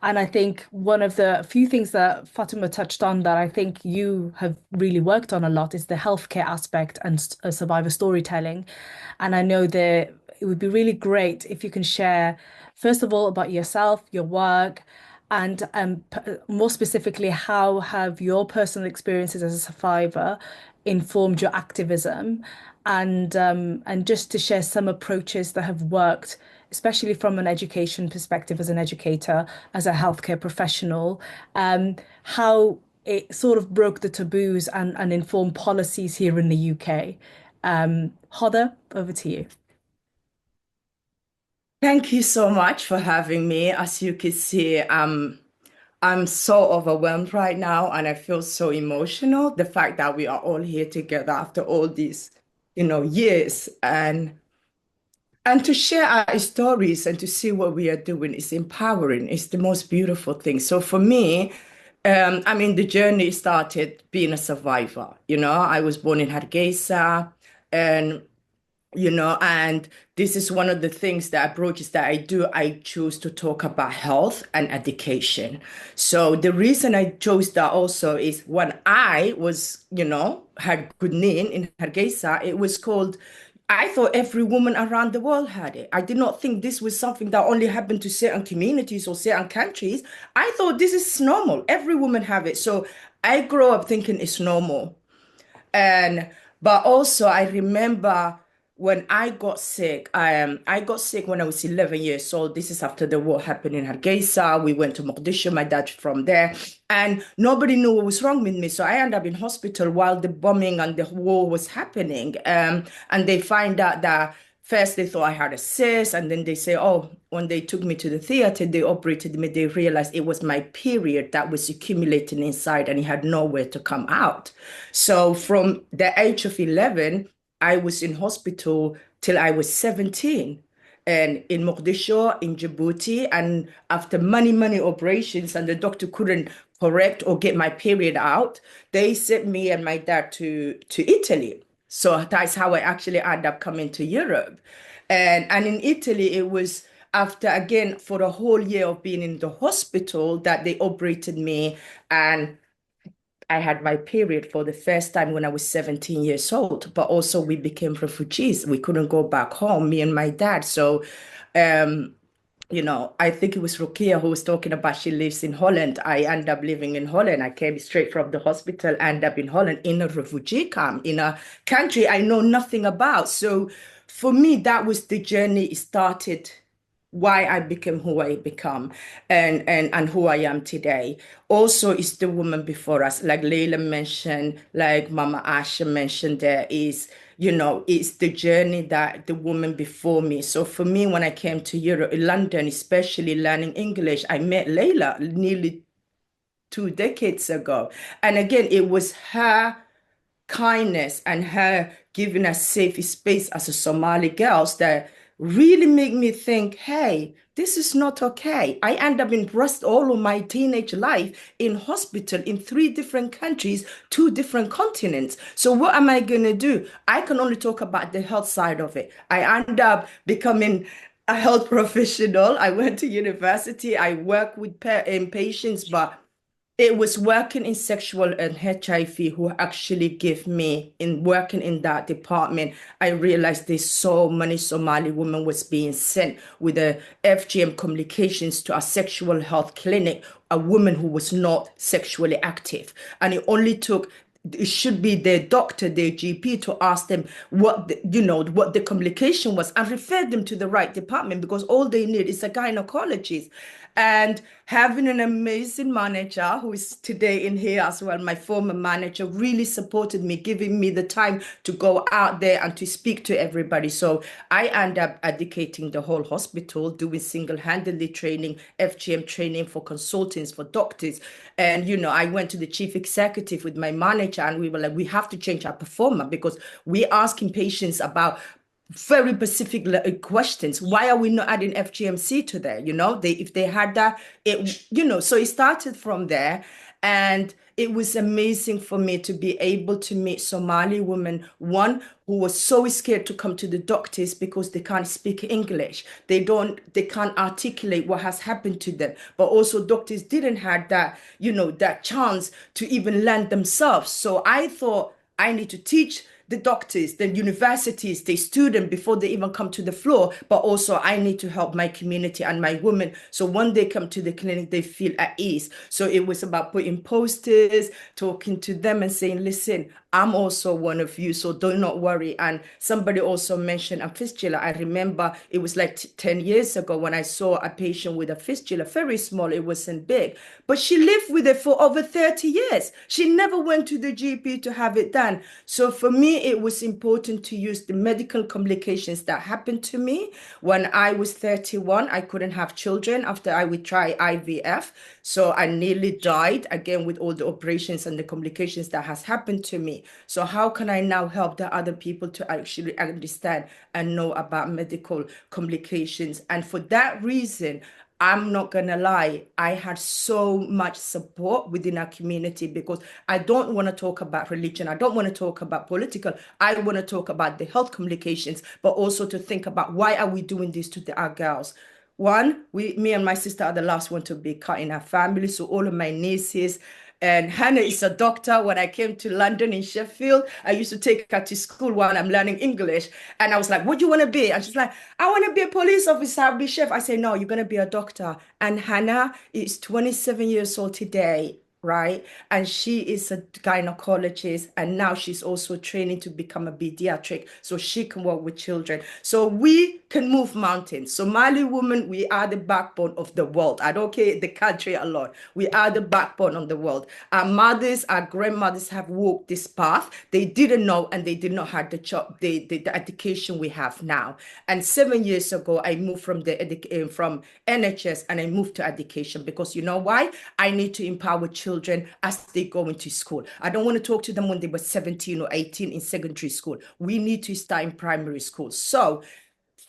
And I think one of the few things that Fatima touched on that I think you have really worked on a lot is the healthcare aspect and survivor storytelling. And I know that it would be really great if you can share, first of all, about yourself, your work, and more specifically, how have your personal experiences as a survivor informed your activism, and just to share some approaches that have worked, especially from an education perspective, as an educator, as a healthcare professional, how it sort of broke the taboos and informed policies here in the UK. Hoda, over to you. Thank you so much for having me. As you can see, I'm so overwhelmed right now, and I feel so emotional. The fact that we are all here together after all these, years, and to share our stories and to see what we are doing is empowering. It's the most beautiful thing. So for me, the journey started being a survivor. I was born in Hargeisa, and and this is one of the things that approaches that I do. I choose to talk about health and education. So the reason I chose that also is when I was, had Gudnin in Hargeisa, it was called, I thought every woman around the world had it. I did not think this was something that only happened to certain communities or certain countries. I thought this is normal. Every woman have it. So I grew up thinking it's normal. But also I remember when I got sick, I got sick when I was 11 years old. This is after the war happened in Hargeisa. We went to Mogadishu, my dad from there, and nobody knew what was wrong with me. So I ended up in hospital while the bombing and the war was happening. And they find out that first they thought I had a cyst, and then they say, oh, when they took me to the theater, they operated me, they realized it was my period that was accumulating inside and it had nowhere to come out. So from the age of 11, I was in hospital till I was 17. And in Mogadishu, in Djibouti, and after many operations, and the doctor couldn't correct or get my period out, they sent me and my dad to Italy. So that's how I actually ended up coming to Europe. And in Italy, it was after, again, for a whole year of being in the hospital that they operated me, and I had my period for the first time when I was 17 years old. But also we became refugees. We couldn't go back home, me and my dad. So I think it was Rukia who was talking about she lives in Holland. I ended up living in Holland. I came straight from the hospital, ended up in Holland in a refugee camp in a country I know nothing about. So for me, that was the journey. It started why I became who I become, and who I am today. Also, it's the woman before us, like Leila mentioned, like Mama Asha mentioned, there is, it's the journey that the woman before me. So for me, when I came to Europe, London, especially learning English, I met Leila nearly 2 decades ago. And again, it was her kindness and her giving us safe space as a Somali girls that really make me think, hey, this is not okay. I end up in Brest all of my teenage life in hospital in 3 different countries, 2 different continents. So what am I going to do? I can only talk about the health side of it. I end up becoming a health professional. I went to university. I work with patients, but it was working in sexual and HIV who actually gave me, in working in that department, I realized there's so many Somali women was being sent with the FGM communications to a sexual health clinic, a woman who was not sexually active. And it only took it should be their doctor, their GP, to ask them what what the complication was and refer them to the right department, because all they need is a gynecologist. And having an amazing manager who is today in here as well, my former manager, really supported me, giving me the time to go out there and to speak to everybody. So I end up educating the whole hospital, doing single-handedly training, FGM training for consultants, for doctors. And, I went to the chief executive with my manager, and we were like, we have to change our performer, because we're asking patients about very specific questions. Why are we not adding FGMC to there? If they had that, so it started from there. And it was amazing for me to be able to meet Somali women, one who was so scared to come to the doctors because they can't speak English. They can't articulate what has happened to them. But also doctors didn't have that, that chance to even learn themselves. So I thought, I need to teach the doctors, the universities, the students before they even come to the floor, but also I need to help my community and my women. So when they come to the clinic, they feel at ease. So it was about putting posters, talking to them and saying, listen, I'm also one of you, so do not worry. And somebody also mentioned a fistula. I remember it was like 10 years ago when I saw a patient with a fistula, very small, it wasn't big, but she lived with it for over 30 years. She never went to the GP to have it done. So for me, it was important to use the medical complications that happened to me. When I was 31, I couldn't have children after I would try IVF. So I nearly died again with all the operations and the complications that has happened to me. So how can I now help the other people to actually understand and know about medical complications? And for that reason, I'm not gonna lie, I had so much support within our community, because I don't want to talk about religion. I don't want to talk about political. I want to talk about the health complications, but also to think about why are we doing this to our girls. One, me and my sister are the last one to be cut in our family. So all of my nieces, and Hannah is a doctor. When I came to London in Sheffield, I used to take her to school while I'm learning English. And I was like, what do you want to be? And she's like, I want to be a police officer, I'll be chef. I say, no, you're going to be a doctor. And Hannah is 27 years old today, right? And she is a gynecologist, and now she's also training to become a pediatric so she can work with children. So we can move mountains. Somali women, we are the backbone of the world. I don't care the country alone. We are the backbone of the world. Our mothers, our grandmothers have walked this path. They didn't know, and they did not have the education we have now. And 7 years ago, I moved from from NHS, and I moved to education, because you know why? I need to empower children as they go into school. I don't want to talk to them when they were 17 or 18 in secondary school. We need to start in primary school. So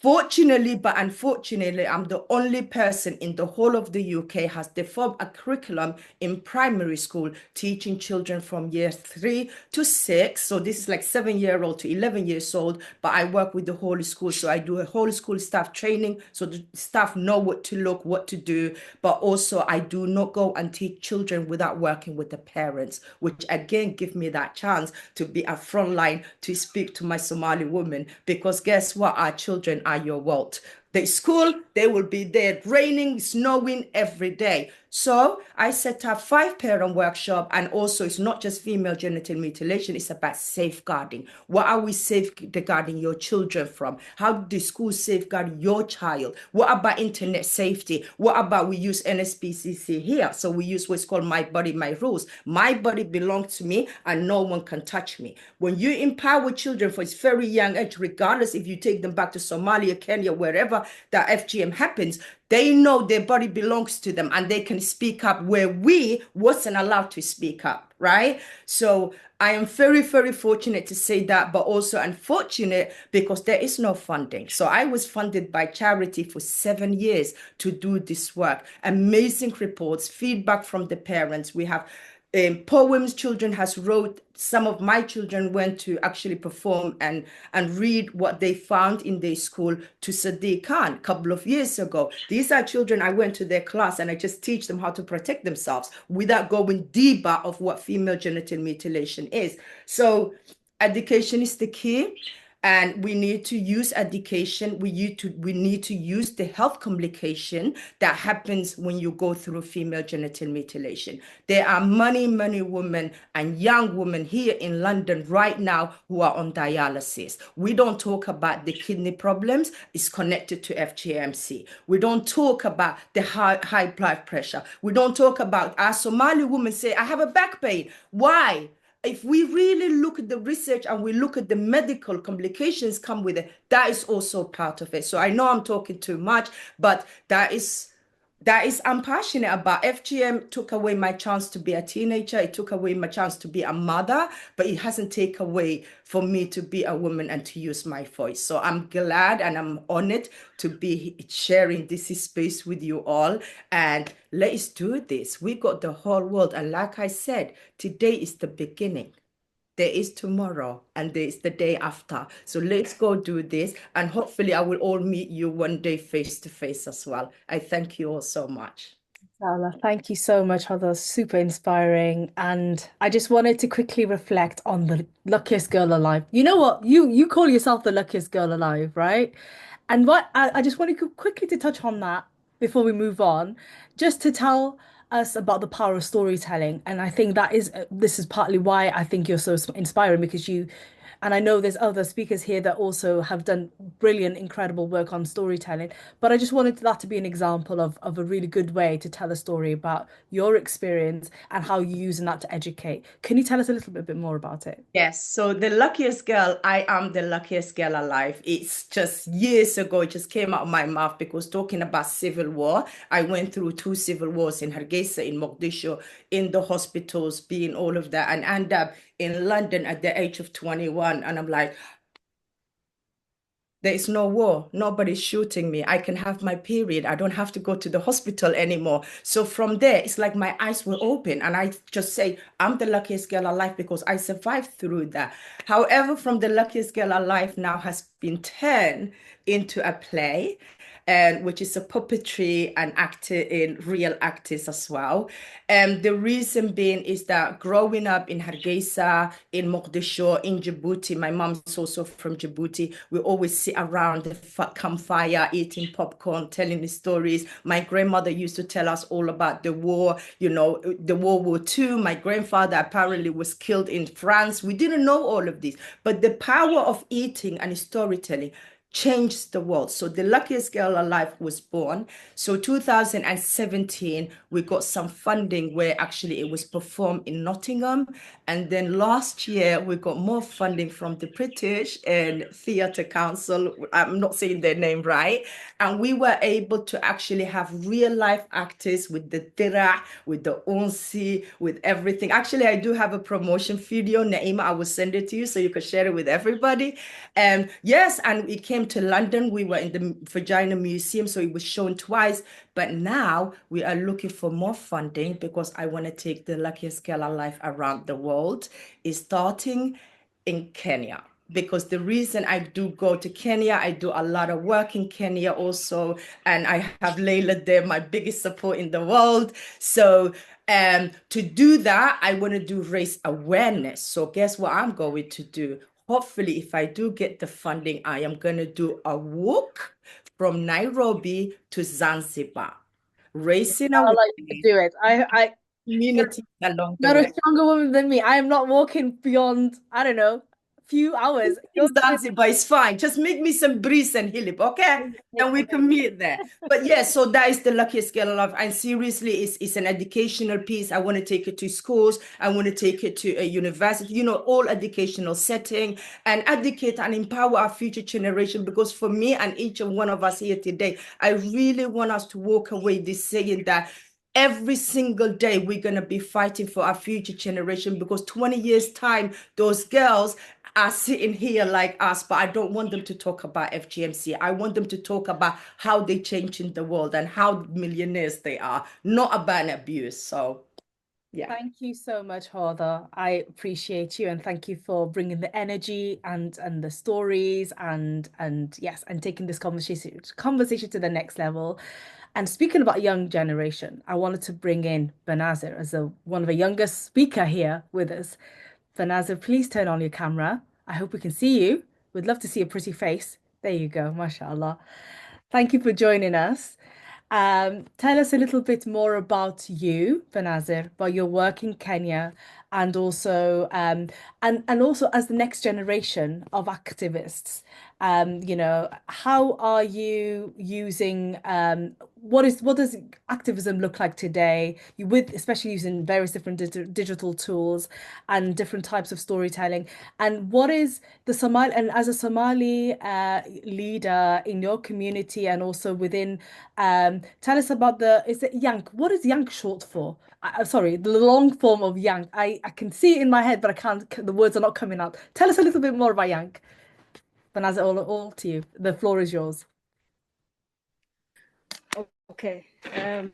fortunately, but unfortunately, I'm the only person in the whole of the UK has developed a curriculum in primary school teaching children from year 3 to 6. So this is like 7-year-old to 11 years old, but I work with the whole school. So I do a whole school staff training, so the staff know what to look, what to do. But also I do not go and teach children without working with the parents, which again give me that chance to be a front line to speak to my Somali women, because guess what? Our children are your world. The school, they will be there, raining, snowing every day. So I set up 5 parent workshop, and also it's not just female genital mutilation, it's about safeguarding. What are we safeguarding your children from? How do the school safeguard your child? What about internet safety? What about we use NSPCC here? So we use what's called my body, my rules. My body belongs to me and no one can touch me. When you empower children from a very young age, regardless if you take them back to Somalia, Kenya, wherever that FGM happens, they know their body belongs to them and they can speak up where we wasn't allowed to speak up, right? So I am very, very fortunate to say that, but also unfortunate because there is no funding. So I was funded by charity for 7 years to do this work. Amazing reports, feedback from the parents. We have poems children has wrote. Some of my children went to actually perform and read what they found in their school to Sadiq Khan a couple of years ago. These are children, I went to their class and I just teach them how to protect themselves without going deeper of what female genital mutilation is. So education is the key. And we need to use education. We need to use the health complication that happens when you go through female genital mutilation. There are many women and young women here in London right now who are on dialysis. We don't talk about the kidney problems. It's connected to FGMC. We don't talk about the high blood pressure. We don't talk about our Somali women say, I have a back pain. Why? If we really look at the research and we look at the medical complications come with it, that is also part of it. So I know I'm talking too much, but I'm passionate about. FGM took away my chance to be a teenager. It took away my chance to be a mother, but it hasn't taken away for me to be a woman and to use my voice. So I'm glad and I'm honored to be sharing this space with you all. And let's do this. We got the whole world. And like I said, today is the beginning. There is tomorrow and there is the day after. So let's go do this. And hopefully I will all meet you one day face to face as well. I thank you all so much. Salah, thank you so much, Heather. Super inspiring. And I just wanted to quickly reflect on the luckiest girl alive. You know what? You call yourself the luckiest girl alive, right? And what I just wanted to quickly to touch on that before we move on, just to tell us about the power of storytelling. And I think that is this is partly why I think you're so inspiring because you and I know there's other speakers here that also have done brilliant, incredible work on storytelling. But I just wanted that to be an example of a really good way to tell a story about your experience and how you're using that to educate. Can you tell us a little bit more about it? Yes, so the luckiest girl, I am the luckiest girl alive. It's just years ago, it just came out of my mouth because talking about civil war, I went through 2 civil wars in Hargeisa, in Mogadishu, in the hospitals, being all of that, and end up in London at the age of 21. And I'm like, there is no war. Nobody's shooting me. I can have my period. I don't have to go to the hospital anymore. So from there, it's like my eyes were open. And I just say, I'm the luckiest girl alive because I survived through that. However, from the luckiest girl alive now has been turned into a play, and which is a puppetry and actor in real actors as well. And the reason being is that growing up in Hargeisa, in Mogadishu, in Djibouti, my mom's also from Djibouti, we always sit around the campfire, eating popcorn, telling the stories. My grandmother used to tell us all about the war, you know, the World War II. My grandfather apparently was killed in France. We didn't know all of this, but the power of eating and storytelling changed the world. So the luckiest girl alive was born. So 2017, we got some funding where actually it was performed in Nottingham. And then last year, we got more funding from the British and Theatre Council. I'm not saying their name right. And we were able to actually have real life actors with the dira, with the unsi, with everything. Actually, I do have a promotion video, Naima. I will send it to you so you can share it with everybody. And yes, and it came to London. We were in the Vagina Museum, so it was shown twice. But now we are looking for more funding because I want to take the luckiest girl alive around the world. Is starting in Kenya. Because the reason I do go to Kenya, I do a lot of work in Kenya also, and I have Layla there, my biggest support in the world. So to do that, I want to do raise awareness. So guess what I'm going to do? Hopefully, if I do get the funding, I am going to do a walk from Nairobi to Zanzibar, raising I awareness, like to do it. communities along the You're a way. stronger woman than me. I am not walking beyond, I don't know, a few hours. Zanzibar is fine. Just make me some breeze and hilip, okay? And we can meet there. But yeah, so that is the luckiest girl alive. And seriously, it's an educational piece. I want to take it to schools. I want to take it to a university, you know, all educational setting and educate and empower our future generation. Because for me and each and one of us here today, I really want us to walk away this saying that every single day we're going to be fighting for our future generation because 20 years time those girls are sitting here like us, but I don't want them to talk about FGMC. I want them to talk about how they change in the world and how millionaires they are, not about abuse. So yeah. Thank you so much, Hoda. I appreciate you and thank you for bringing the energy and the stories and yes, and taking this conversation to the next level. And speaking about young generation, I wanted to bring in Banazir as one of the youngest speaker here with us. Banazir, please turn on your camera. I hope we can see you. We'd love to see a pretty face. There you go, mashallah. Thank you for joining us. Tell us a little bit more about you, Benazir, about your work in Kenya, and also and also as the next generation of activists. How are you using what does activism look like today? You with especially using various different digital tools and different types of storytelling. And what is the Somali and as a Somali leader in your community and also within tell us about is it Yank? What is Yank short for? Sorry, the long form of Yank. I can see it in my head, but I can't, the words are not coming out. Tell us a little bit more about Yank. Banaz, all to you. The floor is yours. Okay. I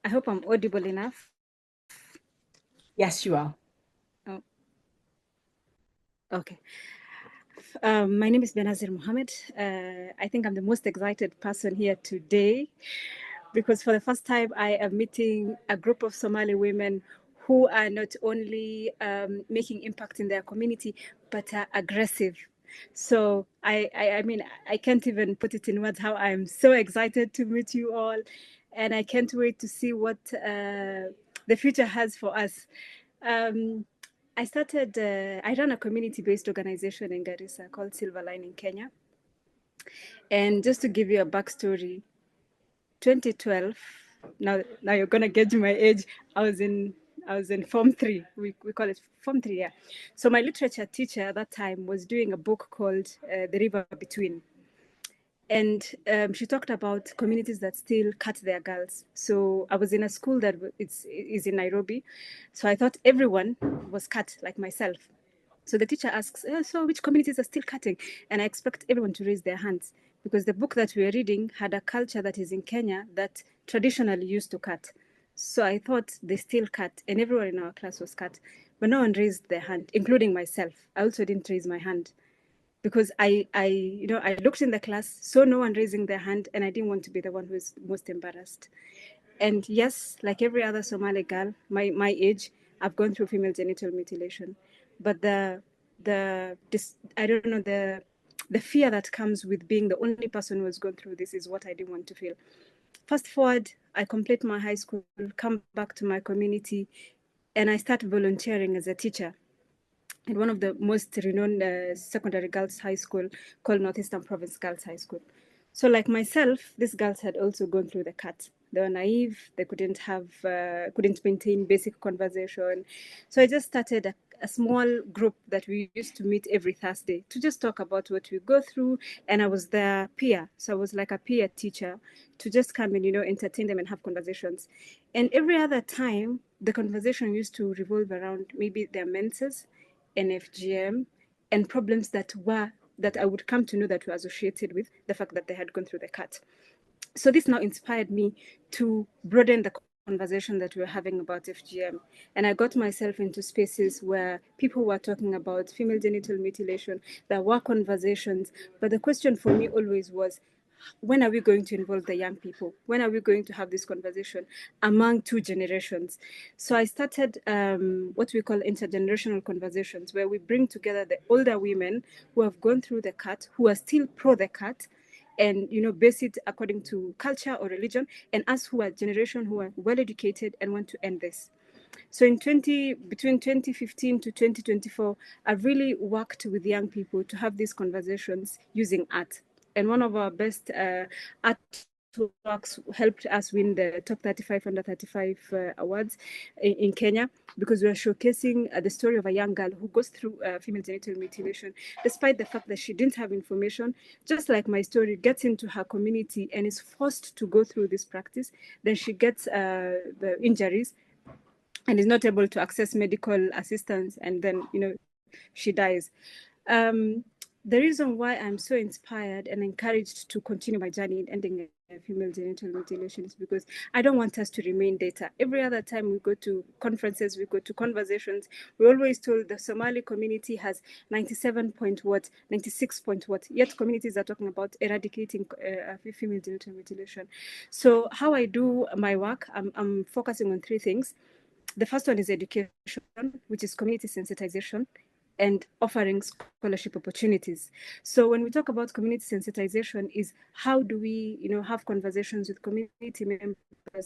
hope I'm audible enough. Yes, you are. Oh. Okay. My name is Benazir Mohammed. I think I'm the most excited person here today because for the first time I am meeting a group of Somali women who are not only making impact in their community, but are aggressive. So I mean, I can't even put it in words how I'm so excited to meet you all. And I can't wait to see what the future has for us. I run a community-based organization in Garissa called Silver Line in Kenya. And just to give you a backstory, 2012, now you're gonna gauge my age. I was in Form 3. We call it Form 3, yeah. So my literature teacher at that time was doing a book called The River Between. And she talked about communities that still cut their girls. So I was in a school that is in Nairobi. So I thought everyone was cut, like myself. So the teacher asks, so which communities are still cutting? And I expect everyone to raise their hands because the book that we were reading had a culture that is in Kenya that traditionally used to cut. So I thought they still cut, and everyone in our class was cut. But no one raised their hand, including myself. I also didn't raise my hand because I looked in the class, saw no one raising their hand, and I didn't want to be the one who is most embarrassed. And yes, like every other Somali girl, my age, I've gone through female genital mutilation. But the fear that comes with being the only person who has gone through this is what I didn't want to feel. Fast forward, I complete my high school, come back to my community, and I start volunteering as a teacher in one of the most renowned secondary girls' high school called Northeastern Province Girls' High School. So like myself, these girls had also gone through the cut. They were naive. They couldn't maintain basic conversation. So I just started a small group that we used to meet every Thursday to just talk about what we go through. And I was their peer. So I was like a peer teacher to just come and, entertain them and have conversations. And every other time, the conversation used to revolve around maybe their menses, NFGM, and problems that I would come to know that were associated with the fact that they had gone through the cut. So this now inspired me to broaden the conversation that we were having about FGM. And I got myself into spaces where people were talking about female genital mutilation. There were conversations, but the question for me always was, when are we going to involve the young people? When are we going to have this conversation among two generations? So I started what we call intergenerational conversations, where we bring together the older women who have gone through the cut, who are still pro the cut, and base it according to culture or religion, and us who are generation who are well educated and want to end this. So between 2015 to 2024, I've really worked with young people to have these conversations using art. And one of our best artworks helped us win the top 35 under 35 awards in Kenya, because we are showcasing the story of a young girl who goes through female genital mutilation, despite the fact that she didn't have information, just like my story, gets into her community and is forced to go through this practice. Then she gets the injuries and is not able to access medical assistance, and then she dies. The reason why I'm so inspired and encouraged to continue my journey in ending female genital mutilation is because I don't want us to remain data. Every other time we go to conferences, we go to conversations, we're always told the Somali community has 97 point what, 96 point what, yet communities are talking about eradicating female genital mutilation. So how I do my work, I'm focusing on three things. The first one is education, which is community sensitization. and offering scholarship opportunities. So when we talk about community sensitization, is how do we, have conversations with community members?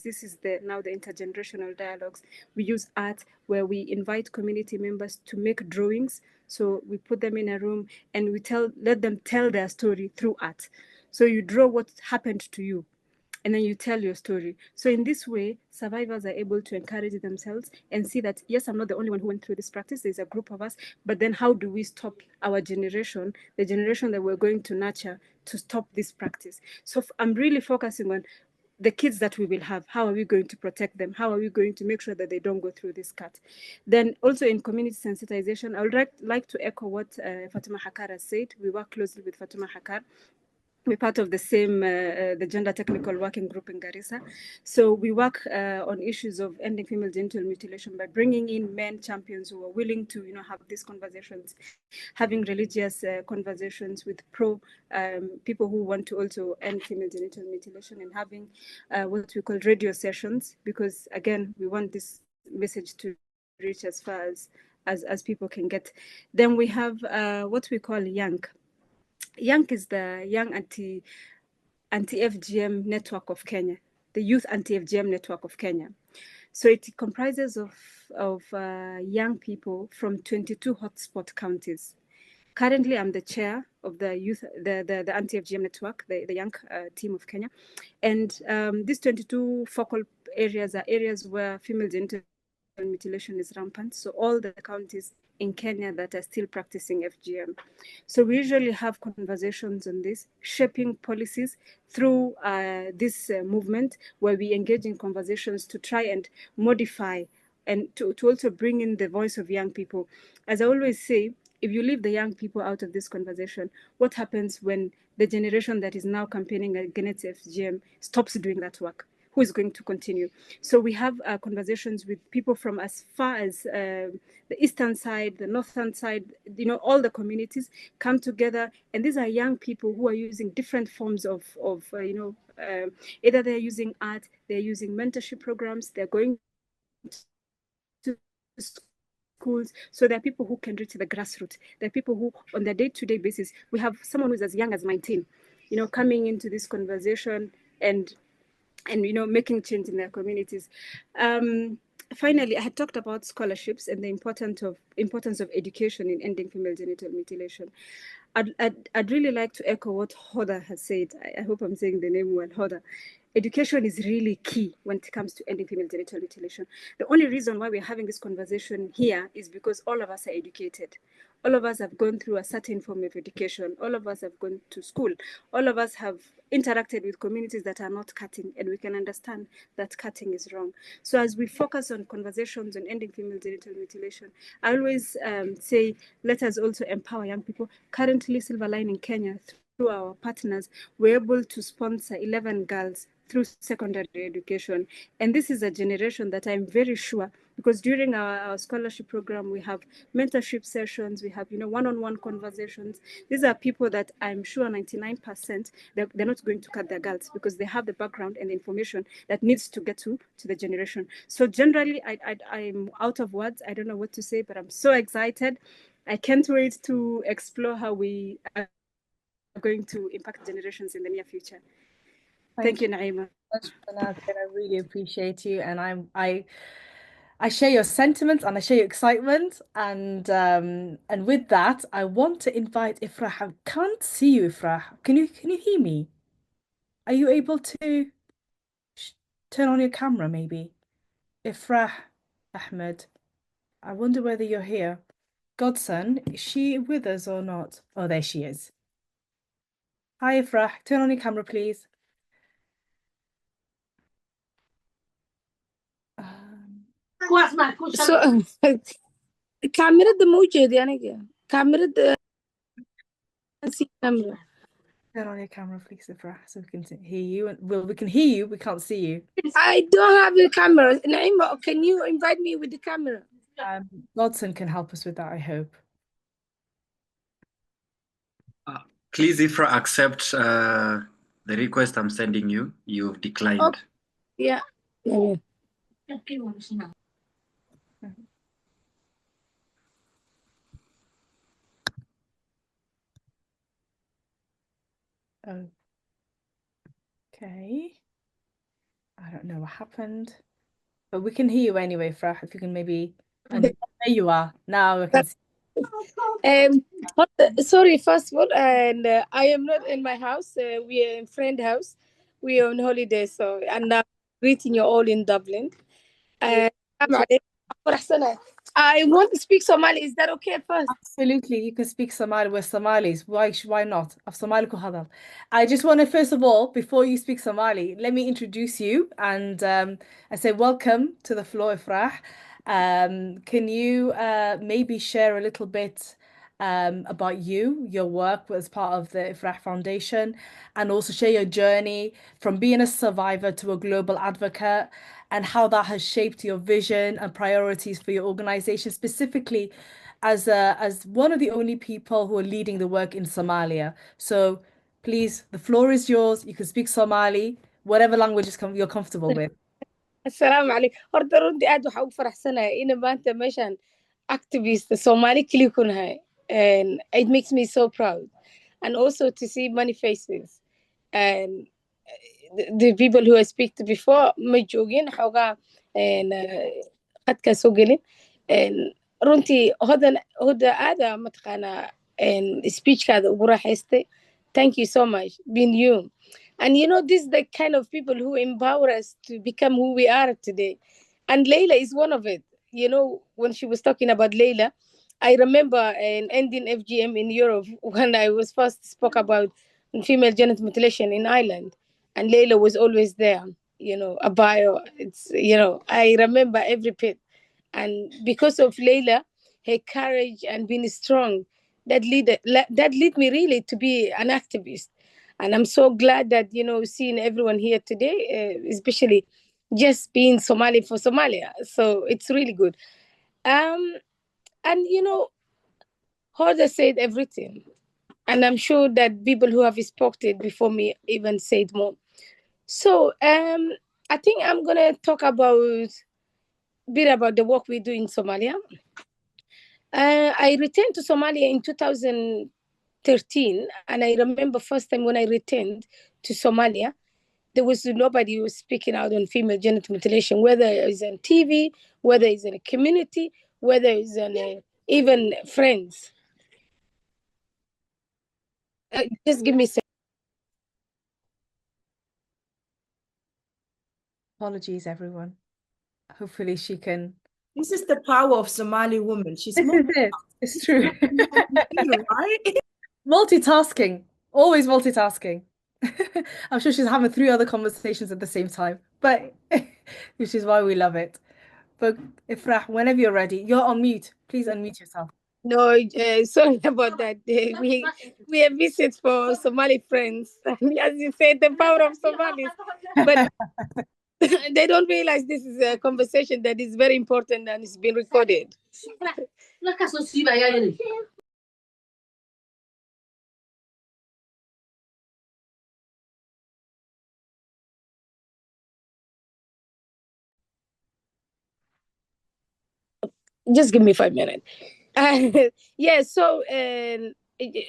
This is now the intergenerational dialogues. We use art where we invite community members to make drawings. So we put them in a room and we let them tell their story through art. So you draw what happened to you, and then you tell your story. So in this way, survivors are able to encourage themselves and see that, yes, I'm not the only one who went through this practice. There's a group of us. But then how do we stop our generation, the generation that we're going to nurture, to stop this practice? So I'm really focusing on the kids that we will have. How are we going to protect them? How are we going to make sure that they don't go through this cut? Then also in community sensitization, I would like to echo what Fatima Hakar has said. We work closely with Fatima Hakar. We're part of the same, the Gender Technical Working Group in Garissa. So we work on issues of ending female genital mutilation by bringing in men champions who are willing to, have these conversations, having religious conversations with people who want to also end female genital mutilation, and having what we call radio sessions, because again, we want this message to reach as far as people can get. Then we have what we call YANK. YANK is the Young Anti-FGM Network of Kenya, the Youth Anti-FGM Network of Kenya. So it comprises of young people from 22 hotspot counties. Currently, I'm the chair of the the Anti-FGM Network, the young team of Kenya. And these 22 focal areas are areas where female genital mutilation is rampant. So all the counties in Kenya that are still practicing FGM. So we usually have conversations on this, shaping policies through this movement, where we engage in conversations to try and modify and to also bring in the voice of young people. As I always say, if you leave the young people out of this conversation, what happens when the generation that is now campaigning against FGM stops doing that work? Who is going to continue? So we have conversations with people from as far as the eastern side, the northern side, all the communities come together. And these are young people who are using different forms of either they're using art, they're using mentorship programs, they're going to schools. So there are people who can reach the grassroots. There are people who, on their day-to-day basis, we have someone who's as young as 19, coming into this conversation and making change in their communities. Finally, I had talked about scholarships and the importance of education in ending female genital mutilation. I'd really like to echo what Hoda has said. I hope I'm saying the name well, Hoda. Education is really key when it comes to ending female genital mutilation. The only reason why we're having this conversation here is because all of us are educated. All of us have gone through a certain form of education. All of us have gone to school. All of us have interacted with communities that are not cutting, and we can understand that cutting is wrong. So as we focus on conversations on ending female genital mutilation, I always say, let us also empower young people. Currently, Silver Line in Kenya, through our partners, we're able to sponsor 11 girls through secondary education. And this is a generation that I'm very sure, because during our scholarship program, we have mentorship sessions, we have, one-on-one conversations. These are people that I'm sure 99%, they're not going to cut their girls, because they have the background and the information that needs to get to the generation. So generally, I'm out of words. I don't know what to say, but I'm so excited. I can't wait to explore how we are going to impact generations in the near future. Thank you, Naima. I really appreciate you, and I share your sentiments and I share your excitement. And with that, I want to invite Ifrah. I can't see you, Ifrah. Can you hear me? Are you able to turn on your camera, maybe? Ifrah Ahmed. I wonder whether you're here. Godson, is she with us or not? Oh, there she is. Hi, Ifrah. Turn on your camera, please. So kaamirada ma ujeedi aniga kaamirada camera. Turn on your camera, please, Ifrah, so we can hear you. And well, we can hear you, we can't see you. I don't have the camera. Naima, can you invite me with the camera? Godson can help us with that, I hope. Please, Ifra, accept the request I'm sending you. You've declined. Oh, yeah. Okay. I don't know what happened, but we can hear you anyway, Frah. If you can maybe, and there you are. Now I can see. Sorry, first of all, and I am not in my house. We are in friend house. We are on holiday, so and I'm greeting you all in Dublin. السلام عليكم. أخبار حسنة. I want to speak Somali. Is that okay first? Absolutely, you can speak Somali. We're Somalis. Why not? Of Somali kuhadal. I just want to, first of all, before you speak Somali, let me introduce you and I say welcome to the floor, Ifrah. Can you maybe share a little bit about you, your work as part of the Ifrah Foundation, and also share your journey from being a survivor to a global advocate and how that has shaped your vision and priorities for your organization, specifically as one of the only people who are leading the work in Somalia. So please, the floor is yours. You can speak Somali, whatever language you're comfortable with. السلام عليكم. horta runtii aad waxaan ugu faraxsanahay in maanta meeshan activist Somali kali ku nahay. And it makes me so proud. And also to see many faces. And the people who I speak to before ma joogin xoogaa qadka soo gelin. And runtii hoda aada mataqaanaa speechkaada ugu raaxaystay. Thank you so much being you. And you know, this is the kind of people who empower us to become who we are today. And Leila is one of it. You know, when she was talking about Leila, I remember ending FGM in Europe when I was first spoke about female genital mutilation in Ireland. And Leila was always there, you know, a bio. It's, you know, I remember every bit. And because of Leila, her courage and being strong, that lead me really to be an activist. And I'm so glad that, you know, seeing everyone here today, especially just being Somali for Somalia. So it's really good. And, you know, Hoda said everything. And I'm sure that people who have spoken before me even said more. So I think I'm going to talk about a bit about the work we do in Somalia. I returned to Somalia in 2013, and I remember first time when I returned to Somalia, there was nobody who was speaking out on female genital mutilation, whether it's on TV, whether it's in a community, whether it's on even friends. Just give me a second. Apologies, everyone. Hopefully she can. This is the power of Somali women. She's This more is it. It's true. right? Multitasking, always multitasking. I'm sure she's having three other conversations at the same time, but which is why we love it. But Ifrah, whenever you're ready, you're on mute. Please unmute yourself. No, sorry about that. We have visits for Somali friends. As you said, the power of Somalis. But they don't realize this is a conversation that is very important and it's been recorded. Just give me 5 minutes. Yeah, so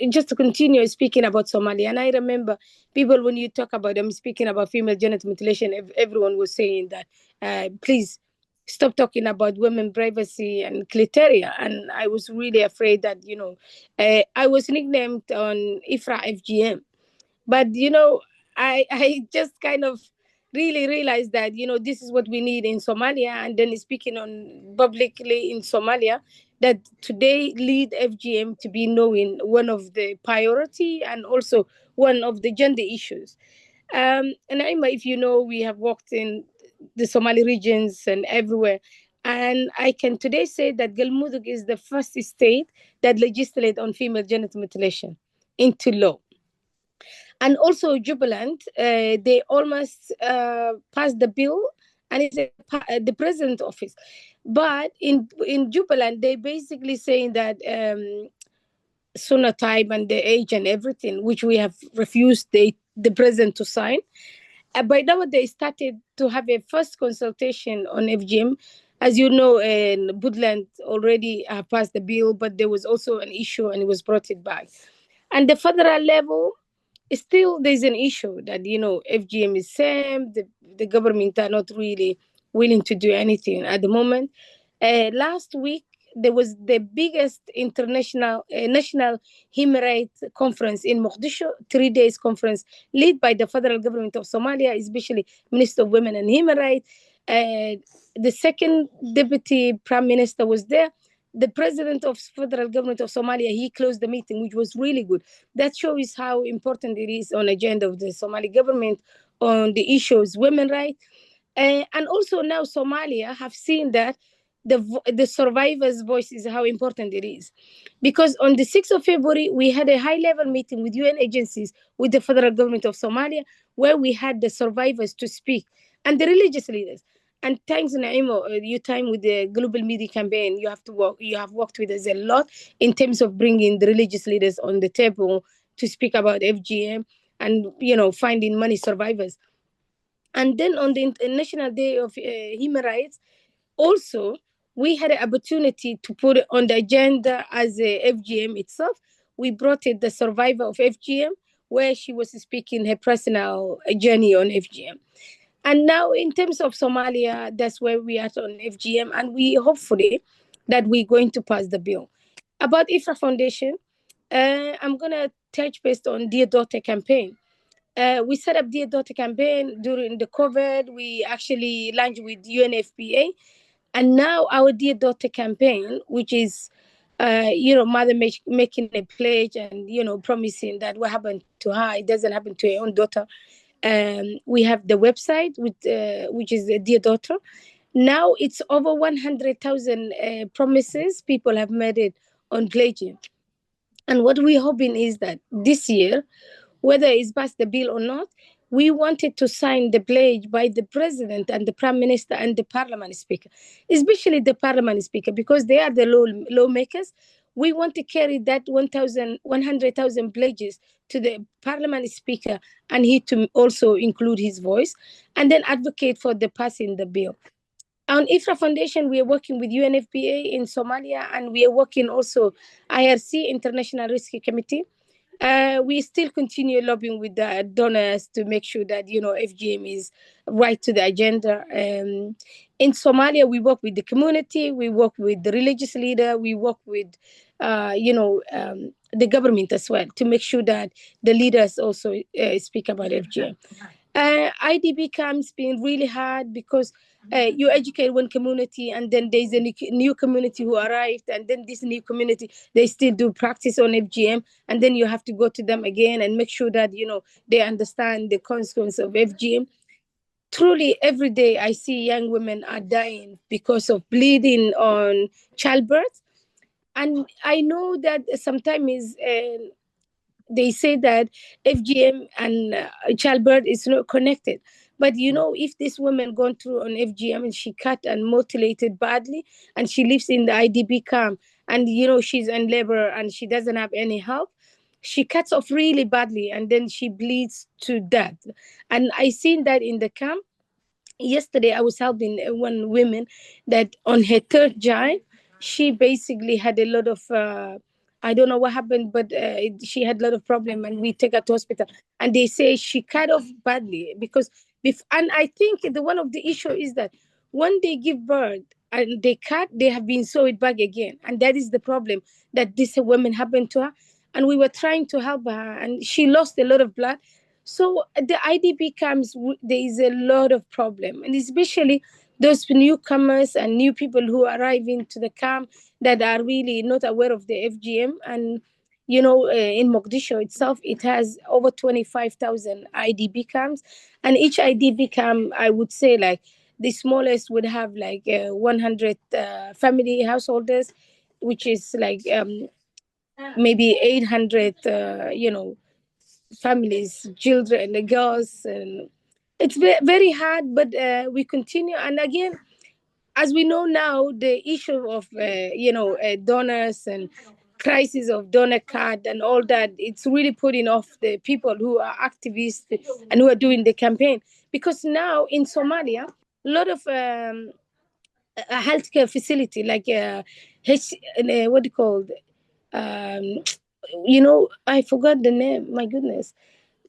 just to continue speaking about Somalia, and I remember people when you talk about them speaking about female genital mutilation, everyone was saying that please stop talking about women privacy and clitoria. And I was really afraid that, you know, I was nicknamed on IFRA FGM. But, you know, I just kind of really realized that, you know, this is what we need in Somalia. And then speaking on publicly in Somalia, that today lead FGM to be knowing one of the priority and also one of the gender issues. And Naima, if you know, we have worked in the Somali regions and everywhere. And I can today say that Galmudug is the first state that legislated on female genital mutilation into law. And also Jubilant, they almost passed the bill, and it's the president's office. But in Jubilant, they basically saying that sonotype and the age and everything, which we have refused the president to sign. By now, they started to have a first consultation on FGM. As you know, Woodland already passed the bill, but there was also an issue and it was brought it back. And the federal level, still there's an issue that, FGM is same. The government are not really willing to do anything at the moment. Last week there was the biggest international national human rights conference in Mogadishu, 3 days conference led by the federal government of Somalia, especially Minister of Women and Human Rights. The second deputy prime minister was there. The president of federal government of Somalia, he closed the meeting, which was really good. That shows how important it is on agenda of the Somali government on the issues women rights. And also now Somalia have seen that the survivors' voices, how important it is. Because on the 6th of February, we had a high-level meeting with UN agencies, with the federal government of Somalia, where we had the survivors to speak and the religious leaders. And thanks, Naimo, your time with the Global Media Campaign, you have worked with us a lot in terms of bringing the religious leaders on the table to speak about FGM and, finding money survivors. And then on the International Day of Human Rights, also, we had an opportunity to put it on the agenda as a FGM itself. We brought it the survivor of FGM, where she was speaking her personal journey on FGM. And now, in terms of Somalia, that's where we are on FGM, and we hopefully that we're going to pass the bill. About IFRA Foundation, I'm gonna touch based on Dear Daughter campaign. We set up Dear Daughter campaign during the COVID. We actually launched with UNFPA, and now our Dear Daughter campaign, which is, mother making a pledge and promising that what happened to her, it doesn't happen to her own daughter. We have the website which is Dear Daughter. Now it's over 100,000 promises people have made it on pledging. And what we're hoping is that this year, whether it's passed the bill or not, we wanted to sign the pledge by the president and the prime minister and the parliament speaker, especially the parliament speaker, because they are the lawmakers. We want to carry that 100,000 pledges to the parliament speaker, and he to also include his voice, and then advocate for the passing the bill. On IFRA Foundation, we are working with UNFPA in Somalia, and we are working also IRC, International Rescue Committee. We still continue lobbying with the donors to make sure that FGM is right to the agenda. In Somalia, we work with the community, we work with the religious leader, we work with the government as well to make sure that the leaders also speak about FGM. IDB camps been really hard because you educate one community, and then there's a new community who arrived, and then this new community, they still do practice on FGM, and then you have to go to them again and make sure that they understand the consequence of FGM. Truly, every day I see young women are dying because of bleeding on childbirth, and I know that sometimes they say that FGM and childbirth is not connected. But if this woman gone through on FGM and she cut and mutilated badly, and she lives in the IDB camp, and she's in labor and she doesn't have any help, she cuts off really badly, and then she bleeds to death. And I seen that in the camp. Yesterday, I was helping one woman that on her third child, she basically had a lot of I don't know what happened, but she had a lot of problem, and we take her to hospital. And they say she cut off badly because, and I think one of the issue is that when they give birth and they cut, they have been sew it back again, and that is the problem that this woman happened to her. And we were trying to help her, and she lost a lot of blood. So the IDP camps, there is a lot of problem, and especially those newcomers and new people who arrive into the camp that are really not aware of the FGM. And in Mogadishu itself, it has over 25,000 IDP camps, and each IDP camp, I would say, like the smallest would have like 100 family householders, which is like maybe 800, families, children, the girls, and it's very hard, but we continue. And again, as we know now, the issue of donors and crisis of donor card and all that, it's really putting off the people who are activists and who are doing the campaign. Because now in Somalia, a lot of a healthcare facility like what do you call I forgot the name, my goodness.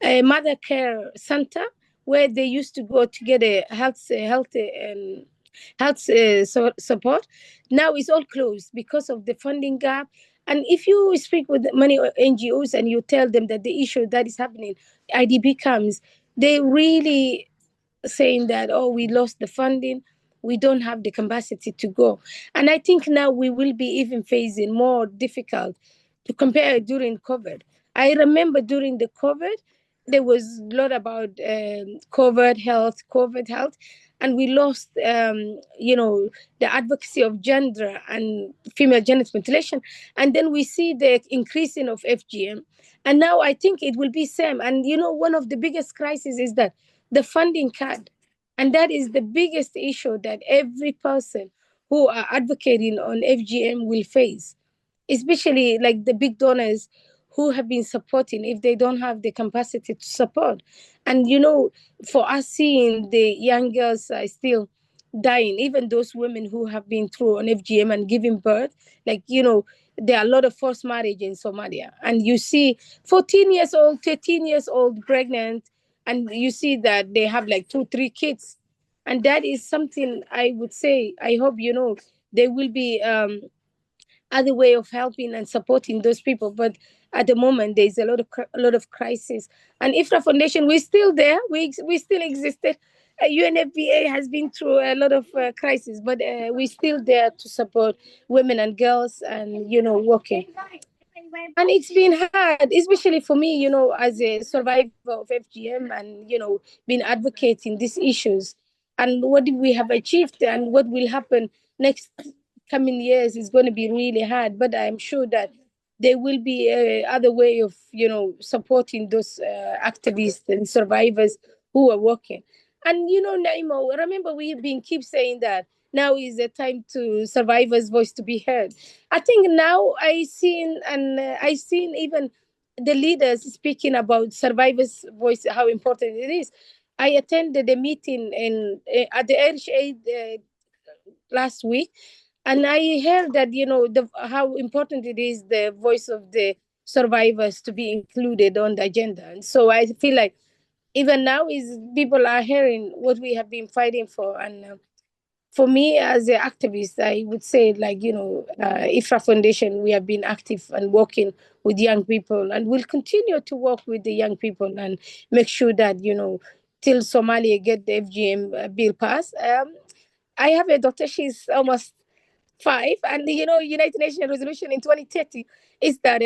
a mother care center where they used to go to get a health support. Now it's all closed because of the funding gap. And if you speak with many NGOs and you tell them that the issue that is happening, IDP comes, they really saying that, oh, we lost the funding, we don't have the capacity to go. And I think now we will be even facing more difficult to compare during COVID. I remember during the COVID, there was a lot about COVID health, and we lost, the advocacy of gender and female genital mutilation. And then we see the increasing of FGM. And now I think it will be same. And, one of the biggest crises is that the funding cut. And that is the biggest issue that every person who are advocating on FGM will face, especially like the big donors who have been supporting if they don't have the capacity to support. And for us seeing the young girls are still dying, even those women who have been through on FGM and giving birth, like there are a lot of forced marriage in Somalia, and you see 14 years old, 13 years old pregnant, and you see that they have like 2 3 kids. And that is something I would say, I hope there will be other way of helping and supporting those people. But at the moment, there is a lot of crisis. And IFRA Foundation, we're still there. We still existed. UNFPA has been through a lot of crisis, but we're still there to support women and girls, and working. And it's been hard, especially for me, as a survivor of FGM, and been advocating these issues. And what we have achieved and what will happen next coming years is going to be really hard. But I'm sure that there will be other way of supporting those activists and survivors who are working. And Naimo, remember we've been keep saying that now is the time to survivors' voice to be heard. I think now I seen even the leaders speaking about survivors' voice, how important it is. I attended a meeting at the Irish Aid last week, and I heard that how important it is the voice of the survivors to be included on the agenda. And so I feel like even now is people are hearing what we have been fighting for. And for me as an activist, I would say like IFRA Foundation, we have been active and working with young people, and we'll continue to work with the young people and make sure that till Somalia get the FGM bill passed. I have a daughter, she's almost 5, and United Nations resolution in 2030 is that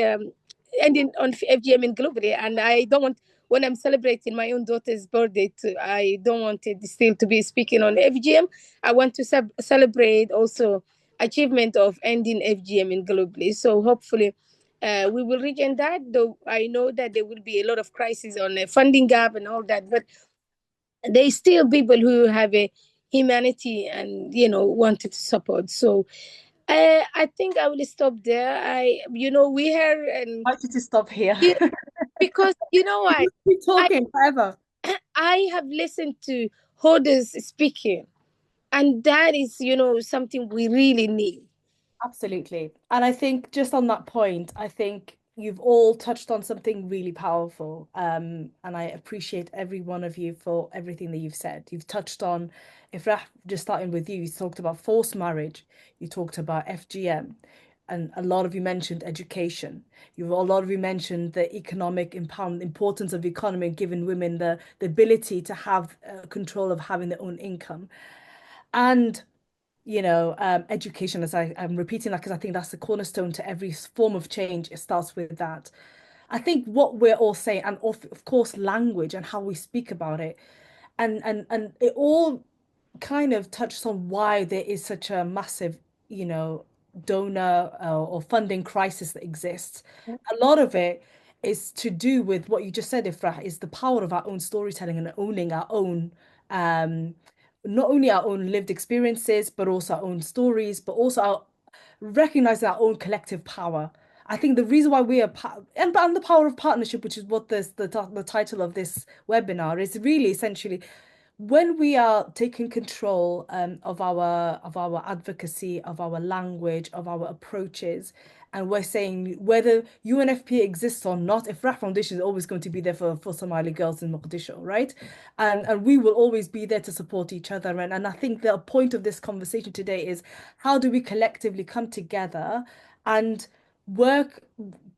ending on FGM in globally. And I don't want, when I'm celebrating my own daughter's birthday, I don't want it still to be speaking on FGM. I want to celebrate also achievement of ending FGM in globally. So hopefully we will reach in that, though I know that there will be a lot of crisis on the funding gap and all that, but there's still people who have a humanity and wanted to support. So I think I will stop there. We heard and I wanted to stop here. because why We're talking forever. I have listened to holders speaking, and that is something we really need. Absolutely. And I think just on that point, I think you've all touched on something really powerful. And I appreciate every one of you for everything that you've said. You've touched on, if just starting with you, you talked about forced marriage, you talked about FGM, and a lot of you mentioned education. A lot of you mentioned the economic empowerment, importance of the economy, giving women the ability to have control of having their own income. And education, as I'm repeating that because I think that's the cornerstone to every form of change. It starts with that. I think what we're all saying, and of course, language and how we speak about it, and it all kind of touches on why there is such a massive, donor or funding crisis that exists. A lot of it is to do with what you just said, Ifrah, is the power of our own storytelling and owning our own not only our own lived experiences, but also our own stories, but also recognizing our own collective power. I think the reason why we are and the power of partnership, which is what the title of this webinar is, really essentially when we are taking control of our advocacy, of our language, of our approaches, and we're saying whether UNFPA exists or not, Ifrah Foundation is always going to be there for Somali girls in Mogadishu, right? And we will always be there to support each other. And I think the point of this conversation today is how do we collectively come together and work,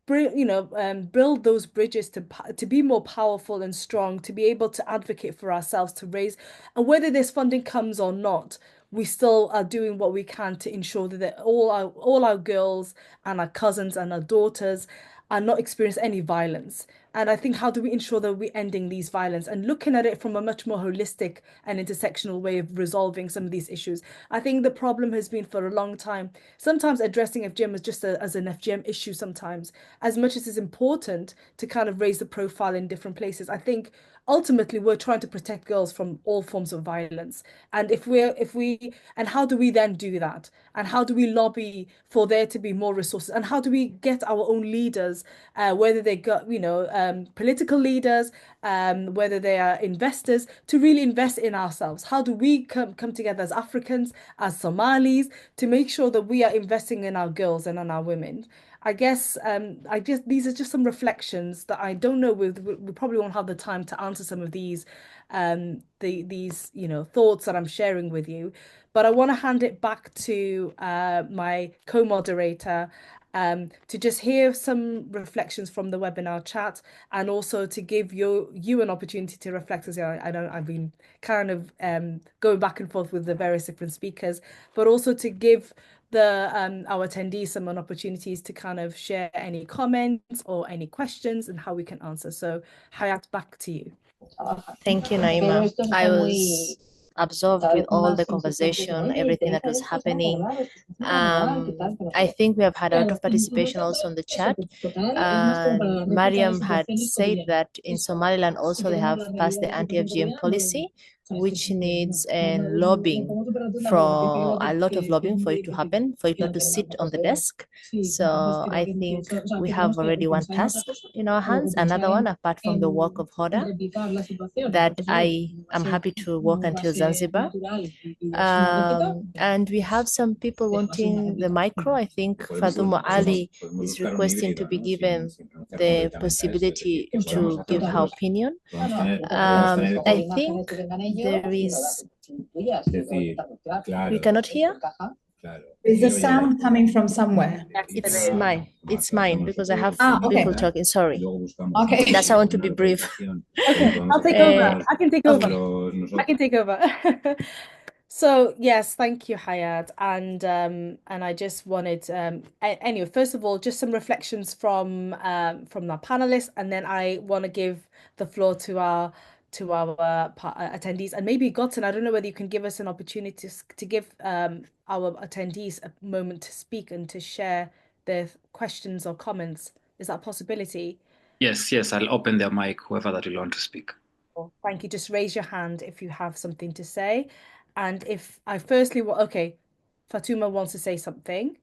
build those bridges to be more powerful and strong, to be able to advocate for ourselves, to raise, and whether this funding comes or not, we still are doing what we can to ensure that all our girls and our cousins and our daughters are not experience any violence. And I think how do we ensure that we're ending these violence and looking at it from a much more holistic and intersectional way of resolving some of these issues. I think the problem has been for a long time, sometimes addressing FGM as just as an FGM issue sometimes, as much as it's important to kind of raise the profile in different places. I think ultimately we're trying to protect girls from all forms of violence. And and how do we then do that? And how do we lobby for there to be more resources? And how do we get our own leaders, whether they got, political leaders, whether they are investors, to really invest in ourselves? How do we come together as Africans, as Somalis, to make sure that we are investing in our girls and in our women? I guess these are just some reflections that I don't know we probably won't have the time to answer some of these these thoughts that I'm sharing with you, but I want to hand it back to my co-moderator to just hear some reflections from the webinar chat, and also to give you an opportunity to reflect as well. I know I've been kind of going back and forth with the various different speakers, but also to give our attendees some opportunities to kind of share any comments or any questions and how we can answer. So Hayat, back to you. Thank you, Naima. I was absorbed with all the conversation, everything that was happening. I think we have had a lot of participation also on the chat. Mariam had said that in Somaliland also they have passed the anti-FGM policy, which needs lobbying, for a lot of lobbying for it to happen, for it not to sit on the desk. So I think we have already one task in our hands, another one apart from the work of Hoda, that I am happy to work until Zanzibar. And we have some people wanting the micro. I think Faduma Ali is requesting to be given the possibility to give her opinion. I think there is, we cannot hear? Is a sound coming from somewhere? It's mine because I have okay. people talking. Sorry. Okay. That's why I want to be brief. Okay, I'll take over. I can take over. I can take over. So yes, thank you, Hayat. And I just wanted anyway, first of all, just some reflections from our panelists, and then I want to give the floor to our attendees, and maybe Gotten, I don't know whether you can give us an opportunity to give our attendees a moment to speak and to share their questions or comments. Is that a possibility? Yes, I'll open their mic, whoever that will want to speak. Thank you. Just raise your hand if you have something to say. And if I firstly, okay, Fatuma wants to say something.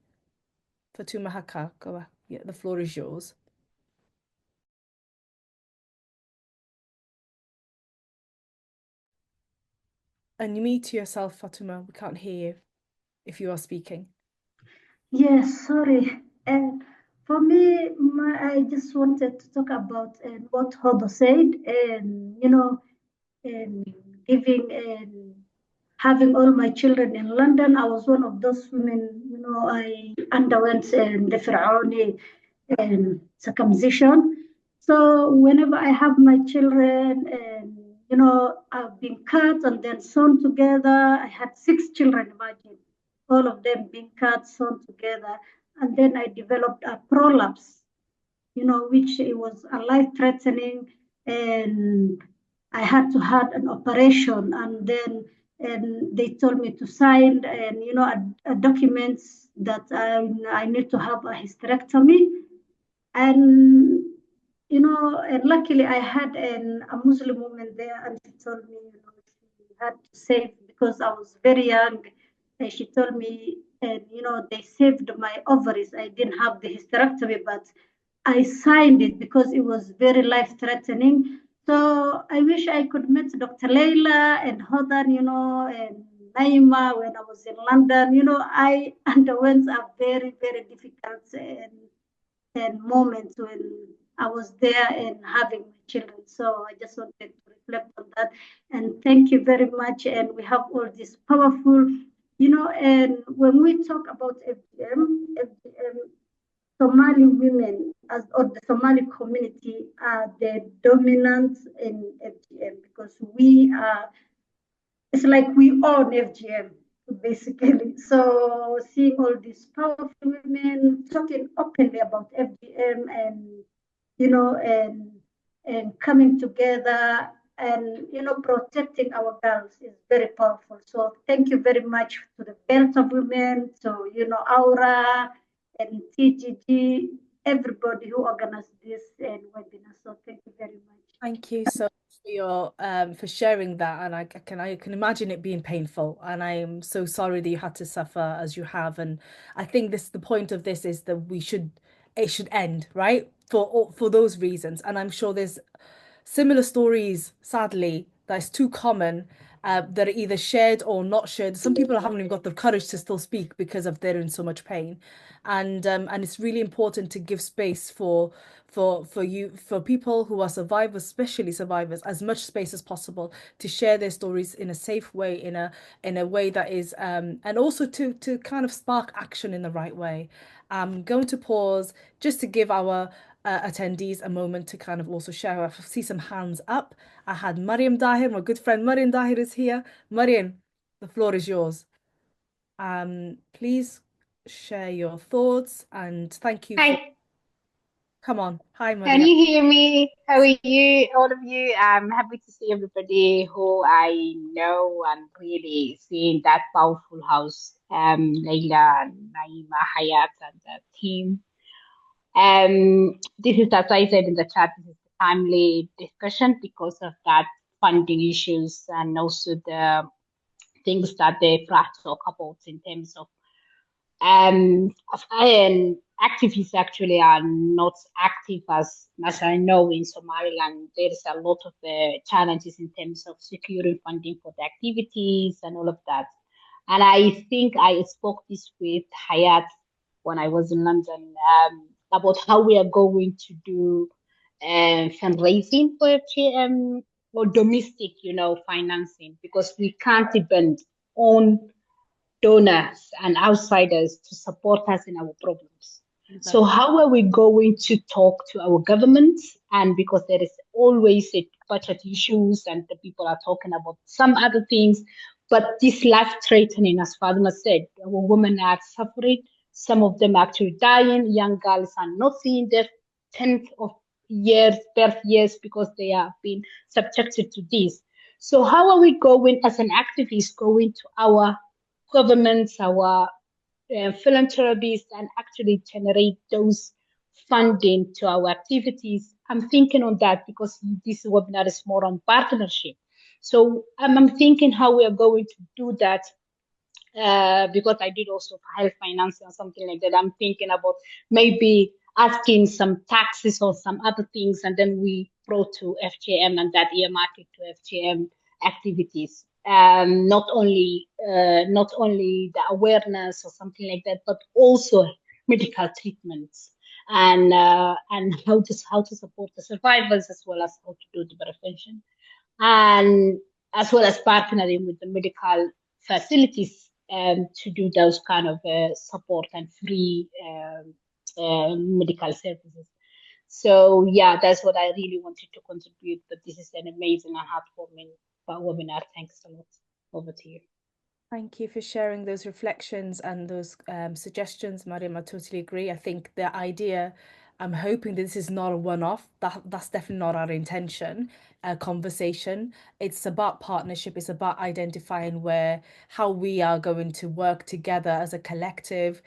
Fatuma Haka, go ahead. Yeah, the floor is yours. And you mute yourself, Fatuma. We can't hear you if you are speaking. Yes, sorry. For me, I just wanted to talk about what Hodo said, and giving and having all my children in London. I was one of those women. I underwent the Pharaoni circumcision. So whenever I have my children, and I've been cut and then sewn together. I had 6 children, imagine, all of them being cut, sewn together. And then I developed a prolapse, which it was a life-threatening, and I had to have an operation. And then they told me to sign a documents that I need to have a hysterectomy. And and luckily I had a Muslim woman there, and she told me, she had to save, because I was very young. And she told me, they saved my ovaries. I didn't have the hysterectomy, but I signed it because it was very life-threatening. So I wish I could meet Dr. Leila and Hodan, and Naima when I was in London. I underwent a very, very difficult and moments when I was there and having my children. So I just wanted to reflect on that. And thank you very much. And we have all this powerful, and when we talk about FGM, Somali women or the Somali community are the dominant in FGM because it's like we own FGM basically. So seeing all these powerful women talking openly about FGM and and coming together and protecting our girls is very powerful. So thank you very much to the Belt of Women, to Aura and TGG, everybody who organized this webinar. So thank you very much. Thank you so much for your for sharing that, and I can imagine it being painful, and I am so sorry that you had to suffer as you have. And I think the point of this is that it should end, right? For those reasons, and I'm sure there's similar stories, sadly, that's too common, that are either shared or not shared. Some people haven't even got the courage to still speak because of they're in so much pain, and it's really important to give space for people who are survivors, especially survivors, as much space as possible to share their stories in a safe way, in a way that is and also to kind of spark action in the right way. I'm going to pause just to give our attendees a moment to kind of also share. I see some hands up. I had Mariam Dahir, my good friend Mariam Dahir is here. Mariam, the floor is yours. Please share your thoughts and thank you for. Hi, Come on. Hi, can Mariam. you hear me? How are you, all of you? I'm happy to see everybody who I know and really seeing that powerful house, Leila, Naima, Hayat, and the team. This is, as I said in the chat, this is a timely discussion because of that funding issues and also the things that they talk about in terms of and activists actually are not active as I know in Somaliland. There's a lot of challenges in terms of securing funding for the activities and all of that. And I think I spoke this with Hayat when I was in London about how we are going to do fundraising for or domestic, financing, because we can't depend on donors and outsiders to support us in our problems. Exactly. So how are we going to talk to our governments? And because there is always a budget issues and the people are talking about some other things, but this life threatening, as Fatima said, our women are suffering. Some of them are actually dying. Young girls are not seeing their 10th of birth years because they have been subjected to this. So how are we going as an activist going to our governments, our philanthropists, and actually generate those funding to our activities? I'm thinking on that because this webinar is more on partnership. So I'm thinking how we are going to do that because I did also health finance or something like that. I'm thinking about maybe asking some taxes or some other things, and then we brought to FGM and that earmark it to FGM activities. Not only the awareness or something like that, but also medical treatments and how to support the survivors as well as how to do the prevention, and as well as partnering with the medical facilities to do those kind of support and free medical services. So yeah, that's what I really wanted to contribute. But this is an amazing and heartwarming webinar. Thanks a lot. Over to you. Thank you for sharing those reflections and those suggestions, Mariam. I totally agree. I think the idea, I'm hoping that this is not a one-off. That's definitely not our intention. Conversation. It's about partnership. It's about identifying how we are going to work together as a collective,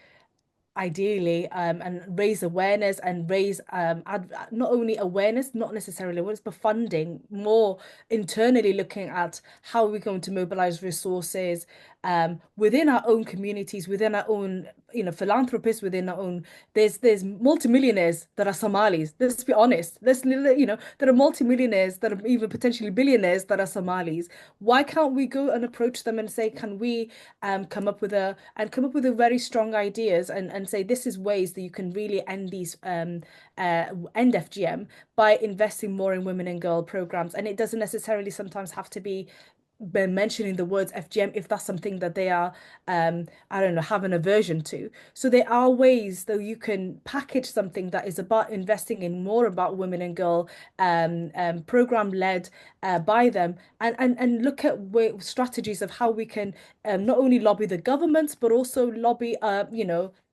ideally, and raise awareness and raise not only awareness, not necessarily awareness, but funding more internally, looking at how we're going to mobilize resources within our own communities, within our own, philanthropists, within our own, there's multimillionaires that are Somalis. Let's be honest. There are multimillionaires that are even potentially billionaires that are Somalis. Why can't we go and approach them and say, can we come up with a very strong ideas and say this is ways that you can really end these end FGM by investing more in women and girl programs. And it doesn't necessarily sometimes have to be mentioning the words FGM if that's something that they are I don't know, have an aversion to. So there are ways though you can package something that is about investing in more about women and girl program led by them and look at strategies of how we can not only lobby the governments but also lobby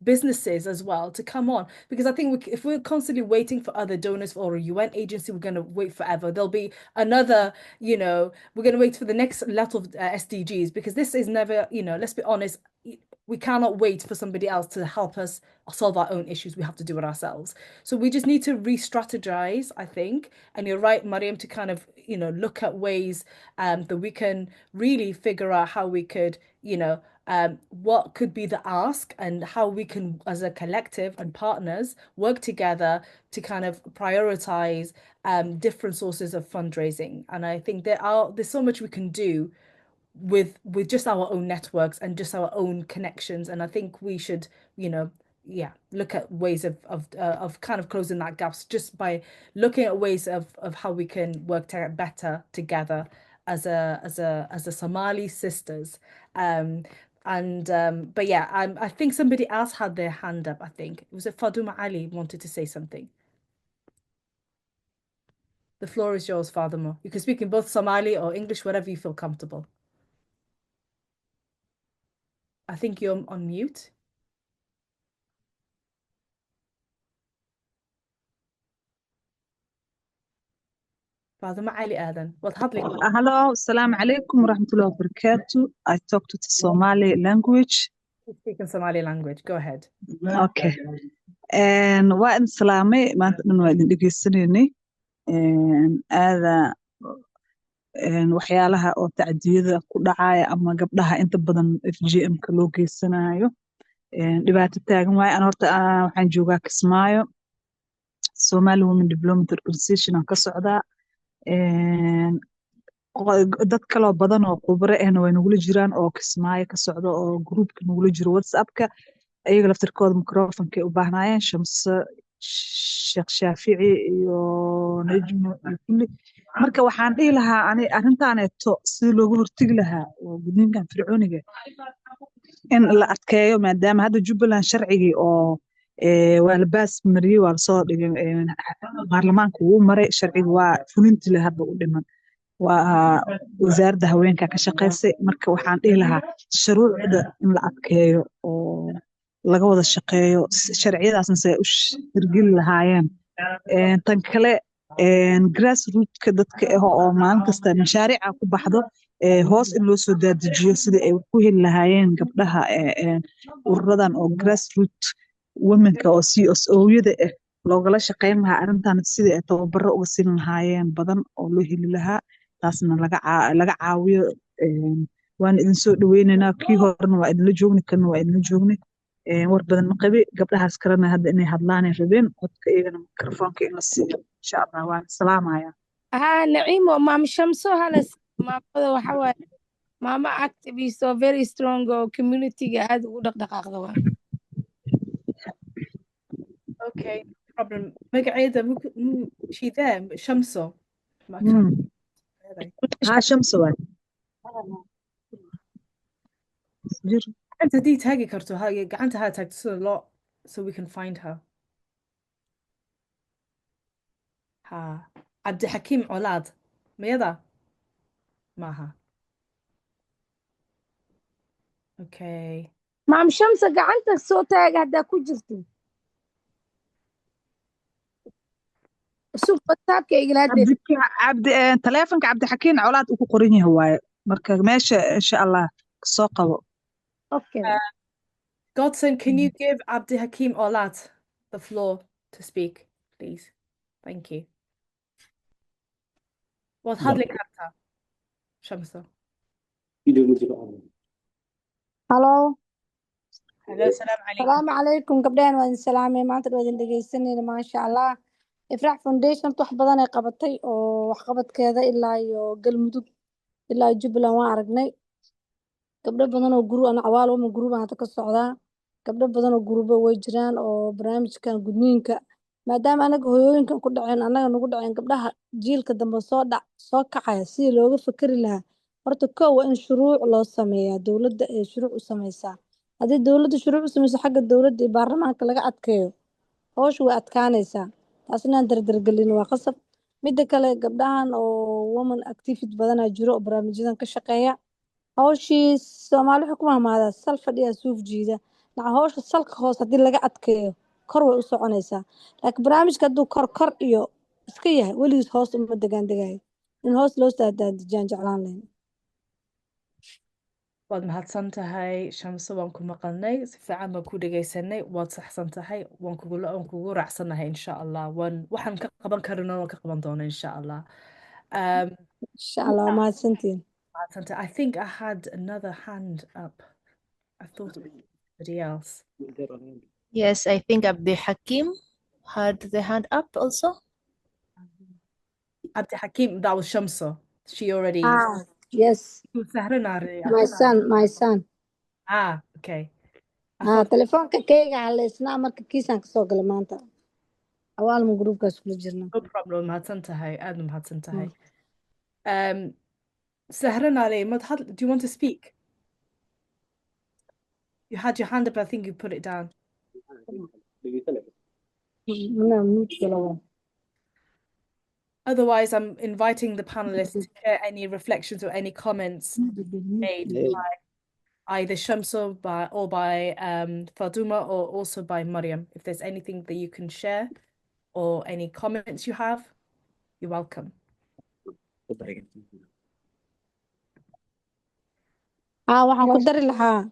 businesses as well to come on, because I think if we're constantly waiting for other donors or a UN agency, we're going to wait forever. There'll be another, we're going to wait for the next lot of SDGs, because this is never, let's be honest, we cannot wait for somebody else to help us solve our own issues. We have to do it ourselves. So we just need to re-strategize, I think. And you're right, Mariam, to kind of, look at ways that we can really figure out how we could, what could be the ask and how we can, as a collective and partners, work together to kind of prioritize different sources of fundraising. And I think there's so much we can do with just our own networks and just our own connections. And I think we should, look at ways of kind of closing that gaps just by looking at ways of how we can work better together as a Somali sisters. But yeah, I think somebody else had their hand up. I think it was Faduma Ali wanted to say something. The floor is yours, Faduma. You can speak in both Somali or English, whatever you feel comfortable. I think you're on mute. Faduma Ali Adan. Hello, Assalamu alaikum wa rahmatullahi wa barakatuh. I talk to the Somali language. Speak in Somali language. Go ahead. Okay. And waa in salaamay maanta dhan waa idin dhegeysanayni aada waxyaalaha oo tacdiyada ku dhacaya ama gabdhaha inta badan FGM-ka loo geysanayo dhibaato taagan waaye. Aan horta waxaan joogaa Kismaayo, Somali Women Development Organization aan ka socdaa. Dad kaloo badan oo khubaro ahna way nagula jiraan oo Kismaayo ka socdo oo groupka nagula jiro WhatsApp-ka. ayaga laftirkooda microfonka u baahnaayeen Shamse, Sheekh Shaafici iyo Najmo iyo kulli. Marka waxaan dhihi lahaa ani arrintaaneeto sidii loogu hortagi lahaa oo gudniinkan fircooniga in la adkeeyo, maadaama hadda Jubbaland sharcigii oo waa la baas mariyey, waa lasoo dhigay baarlamaanka wuu maray, sharciga waa fulintii la hadda u dhiman, waa wasaaradda haweenka ka shaqaysay. Marka waxaan dhihi lahaa shuruucda in la adkeeyo oo laga wada shaqeeyo sharciyadaasna say u hirgeli lahaayeen. Tan kale grassrootka dadka oo maalin kasta mashaariica ku baxdo hoos in loo soo daadajiyo sidii ay ku heli lahaayeen gabdhaha ururadan oo grassroot womenka oo CSO-yada loogala shaqeyn lahaa arrintan sidii ay tababaro uga siin lahaayeen badan oo loo heli lahaa, taasna laga caawiyo. waan idin soo dhaweynaynaa, kii horena waa idinla joogni, kana waa idinla joogni. war badan ma qabi, gabdhahaas kalena hadda inay hadlaanay rabeen, codka iyagana mikrofoonka in la siiyo insha Allah. waan salaamaya. Naciimo, Maam Shamso halas maamada waxa waaye maama activist oo very strong oo community-ga aad ugu dhaqdhaqaaqda waa. Okay, no problem. magaceeda she there Shamso. Shamso waay. Gacanta hadii taagi karto gacanta ha taagto so we can find her. Cabdixakiim Colaad mayada maaha. Okay, Maam Shamso gacanta soo taag haddaa ku jirto. WhatsApp-ka igala hadee. Taleefanka Cabdixakiim Colaad uu ku qoran yahay waaye, marka meesha insha Allah soo qabo. Okay. Godson, can you give Abdihakim Olat the floor to speak, please? Thank you. What hadley karta, Shamsa? Hello. Hello, salaam alaikum. Salaamu calaykum gabdhahan waa idin salaamay maanta waa idin dhegeysanayna maasha Allah ifraax foundation wax badan ay qabatay oo waxqabadkeeda ilaa iyo galmudug ilaa jubbaland waan aragnay gabdho badan oo guru ana awaal uma guru baan hadda ka socdaa gabdho badan oo gurubo way jiraan oo barnaamijkan gudniinka maadaama anaga hooyooyinkan ku dhaceen anaga nagu dhaceen gabdhaha jiilka dambe soo kacaya sidii looga fakari lahaa horta kow waa in shuruuc loo sameeyaa dowladda ee shuruuc u sameysaa haddii dowladda shuruuc u sameyso xagga dowladda iyo baarlamaanka laga adkeeyo hawshu way adkaanaysaa taas inaan dardargelin waa qasab midda kale gabdhahan oo woman activist badanaa jiro oo barnaamijyadan ka shaqeeya hawshii soomaali wuxuu ku mahmaadaa sal fadhiya suuf jiida naca hawsha salka hoos haddii laga adkeeyo kor way u soconaysaa laakiin barnaamijka hadduu kor iyo iska yahay weligiis hoos uma degaandegayo in hoos loo daadejiyaan jeclaan lahayn waad mahadsan tahay Shamso waan ku maqalnay si fiican baan ku dhageysanay waad saxsan tahay waan kugu raacsanahay insha Allah waxaan ka qaban karno waan ka qaban doonaa insha Allah insha Allah waa mahadsantiin I think I had another hand up. I thought it was somebody else. Yes, I think Abdi Hakim had the hand up also. Abdi Hakim, that was Shamso. She already. Yes. My son. Okay. Telefoonka kayga haleysnaa marka kiisaan kasoo galay maanta. Awaalma groupkaas kula jirna. No problem. mahadsan tahay. Aad mahadsan tahay. Sahran Ali, do you want to speak? You had your hand up, I think you put it down. Otherwise, I'm inviting the panelists to share any reflections or any comments made by either Shamso or by Faduma or also by Mariam. If there's anything that you can share or any comments you have, you're welcome. waxaan ku dari lahaa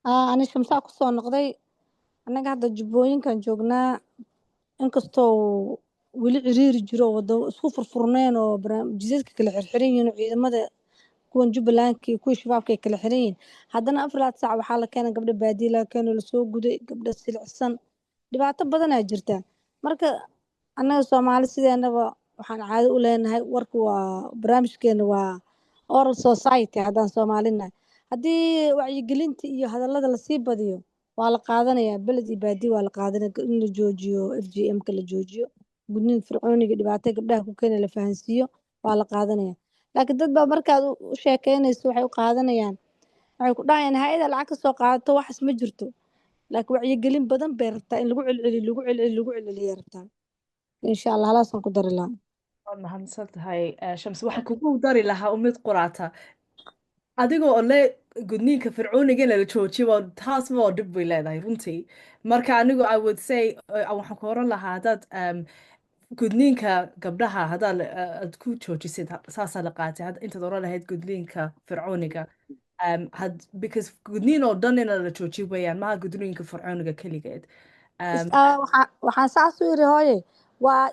ani Shamsa ku soo noqday anaga hadda jubbooyinkan joognaa inkastoo weli ciriiri jiro wado isku furfurneen oo jidadka kala xirxiran yihiin ciidamada kuwan Jubbalandka iyo kuwa shabaabka ay kala xiran yihiin haddana 4 saac waxaa la keenay gabdho baadiye la keenay la soo guday gabdho silicsan dhibaato badan ayaa jirta marka anaga Soomaali sideenaba waxaan caado u leenahay warku waa barnaamijkeena waa oral society haddaan Soomaalina haddii wacyigelinta iyo hadallada la sii badiyo waa la qaadanayaa beled iyo baadiye waa la qaadanaya in la joojiyo FGM-ka la joojiyo gudniin fircooniga dhibaatada gabdhaha ku keenay la fahansiiyo waa la qaadanaya laakiin dad baa markaad u sheekeynayso waxay u qaadanayaan waxay ku dhahayaan hay'ada lacag ka soo qaadato waxas ma jirto laakiin wacyigelin badan bay rabtaa in lagu celceliyo rabtaa insha Allah halaasan ku dari lahaa waad mahadsan tahay Shamsi waxaan kugu dari lahaa mid quraata adigoo le gudniinka fircooniga la joojiyo taas waa dhib bay leedahay runtii marka anigu I would say waxaan ku oran lahaa dad gudniinka gabdhaha hadaad ku joojisid saasaa la qaatay intaad oran lahayd gudniinka fircooniga because gudniin oo dhan in la joojiyo weeyaan maaha gudniinka fircooniga keligeed waxaan saas u yiri hooye waa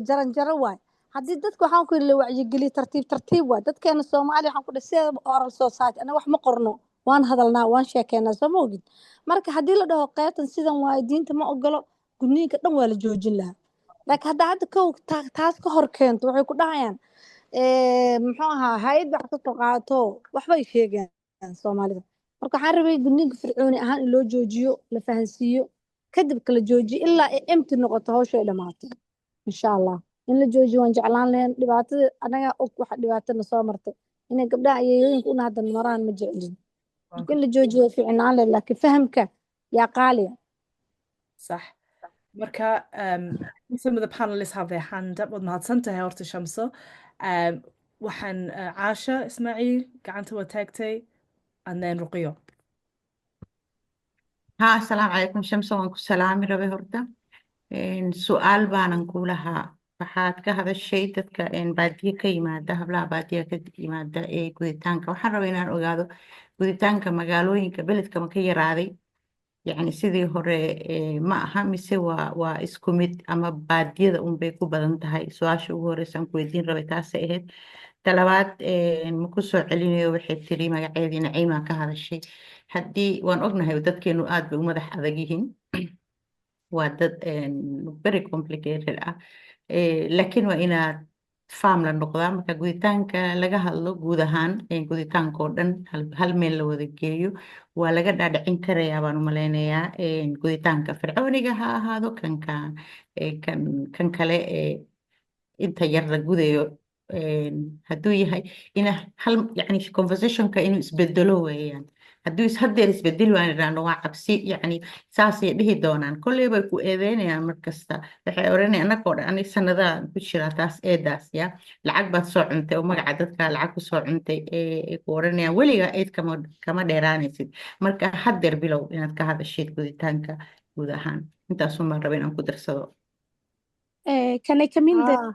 jaranjaro waay haddii dadka waxaan ku yiri la wacyigeliyo tartiib waay dadkeena Soomaali waxaan ku dhahay oral society ana wax ma qorno waan hadalnaa waan sheekeynaa soo ma ogid marka haddii la dhaho qaybtan sidan waay diinta ma ogolo gudniinka dhan waa la joojin lahaa laakiin hadda kow taas ka hor keento waxay ku dhahayaan muxuu ahaa hay'ad wax ka soo qaato waxbay sheegayaan Soomaalida marka waxaan rabay gudniinka fircooni ahaan in loo joojiyo la fahansiiyo kadib kala joojiyo ilaa ay empty noqoto hawsha ay dhamaato insha Allah in la joojiyo waan jeclaan lahayn dhibaatada anaga waxa dhibaatana soo martay inay gabdhaha ayeeyooyinka una hadda maraan ma jecelin marka in la joojiyo fiicnaan lahayn laakiin fahamka yaa qaaliya صح marka some of the panelists have their hand up waad mahadsan tahay horta Shamso waxaan Caasha Ismaaciil gacanta waa taagtay and then Ruqiyo السلام عليكم شمس وانكو سلامي ربي هرتا سؤال بانان كولها waxaad ka hadashay dadka baadiye ka yimaada hablaha baadiye ka yimaada ee guditaanka waxaan rabaa inaan ogaado guditaanka magaalooyinka beledka ma ka yaraaday yacni sidii hore ma aha mise waa isku mid ama baadiyada un bay ku badan tahay su-aasha ugu horeysa aan ku weydiin rabay taasay ahayd talabaad ma ku soo celinayo waxay tiri magaceedii Naciima ka hadashay haddii waan ognahay dadkeenu aad bay u madax adag yihiin waa dad very complicated ah laakiin waa inaad faam la noqdaa marka guditaanka laga hadlo guud ahaan guditaanka oo dhan hal meel la wada geeyo waa laga dhaadhicin karayaa baan u malaynayaa guditaanka fircooniga ha ahaado kan kale inta yar la gudayo hadduu yahay ina hal yani conversationka inuu isbedelo weeyaan hadduu haddeer isbedeli waan idhaahno waa cabsi yani saasay dhihi doonaan kolley bay ku eedeynayaan mar kasta waxay oranayaan annagoo dhan ani sanadaha ku jira taas eedaas ya lacag baad soo cuntay oo magaca dadka lacag ku soo cuntay ku oranayaan weligaa eed kama dheeraanaysid marka haddeer bilow inaad ka hadashid guditaanka guud ahaan intaasumaan raba inaan ku darsado Can I come in there?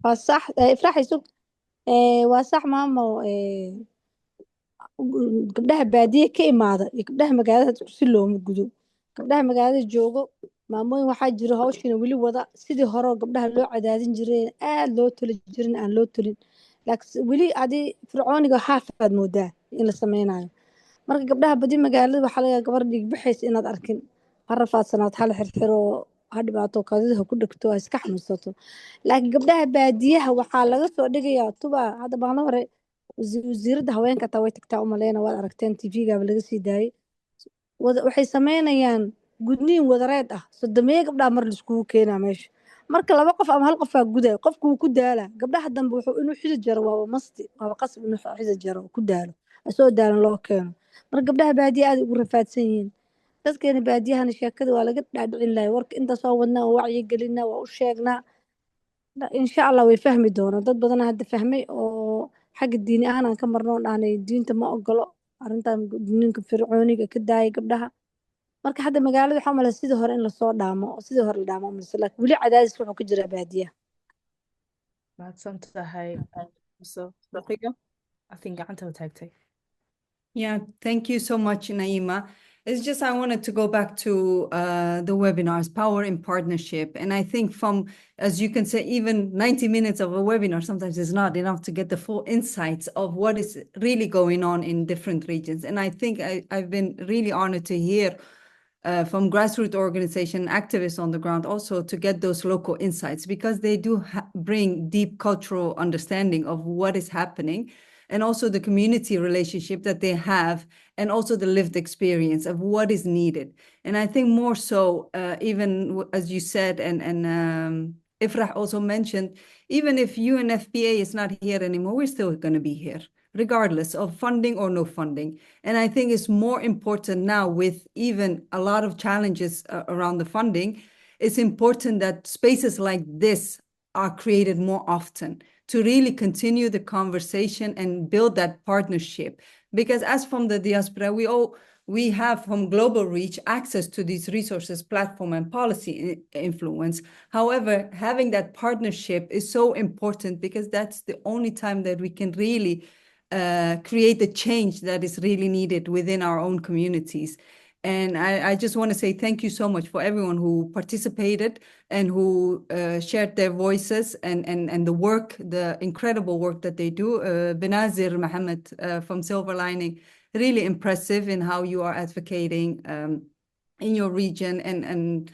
waa sax ifraax sug waa sax maamo gabdhaha baadiye ka imaada iyo gabdhaha magaalada si looma gudo gabdhaha magaalada joogo maamooyin waxaa jira hawshiina weli wada sidii hore gabdhaha loo cadaadin jiray aad loo toli jirin aan loo tolin laakiin weli adi fircooniga xaafaad moodaa in la sameynayo marka gabdhaha badi magaalada waxaa laga gabar dhig bixaysa inaad arkin ha rafaadsanaad hal xirxiro ha dhibaato kaadidaha ku dhegto ha iska xanuunsato laakiin gabdhaha baadiyaha waxaa laga soo dhigayaa tuba hadda maalin hore wasiiradda haweenka taa way tagtaa u maleyna waad aragteen tvgaaba laga sii daayay waxay sameynayaan gudniin wadareed ah sodomeeye gabdhaha mar laiskugu keenaa meesha marka laba qof ama hal qofaa gudayo qofku wuu ku daalaa gabdhaha dambe wuxuu inuu xidid jaro waaba masti waaba qasab inuu xidid jaro ku daalo asoo daalan loo keeno marka gabdhaha baadiya aad ugu rafaadsan yihiin dadkeena baadiyahana sheekada waa laga dhaadhicin lahay warka intaas waa wadnaa waa wacyi gelinaa waa u sheegnaa insha allah way fahmi doonaan dad badana hadda fahmay oo xagga diini ahaan aan ka marnoo dhaanay diinta ma ogolo arrintan gudniinka fircooniga ka daayay gabdhaha marka hadda magaalada waxaa malay sidii hore in lasoo dhaamo oo sidii hore la dhaamo mise laakiin weli cadaadis wuxuu ka jiraa baadiyaha mahadsan tahay Ruqiya I think gacanta u taagtay Yeah, thank you so much, Naima. It's just I wanted to go back to the webinars, power in partnership. And I think from, as you can say, even 90 minutes of a webinar sometimes is not enough to get the full insights of what is really going on in different regions. And I think I've been really honored to hear from grassroots organization activists on the ground also to get those local insights because they do bring deep cultural understanding of what is happening. And also the community relationship that they have, and also the lived experience of what is needed. And I think more so, even as you said, and Ifrah also mentioned, even if UNFPA is not here anymore, we're still going to be here, regardless of funding or no funding. And I think it's more important now with even a lot of challenges around the funding, it's important that spaces like this are created more often to really continue the conversation and build that partnership. Because as from the diaspora, we have from global reach access to these resources, platform and policy influence. However, having that partnership is so important because that's the only time that we can really create the change that is really needed within our own communities. And I just want to say thank you so much for everyone who participated and who shared their voices and the work, the incredible work that they do. Benazir Mohammed from Silver Lining, really impressive in how you are advocating in your region and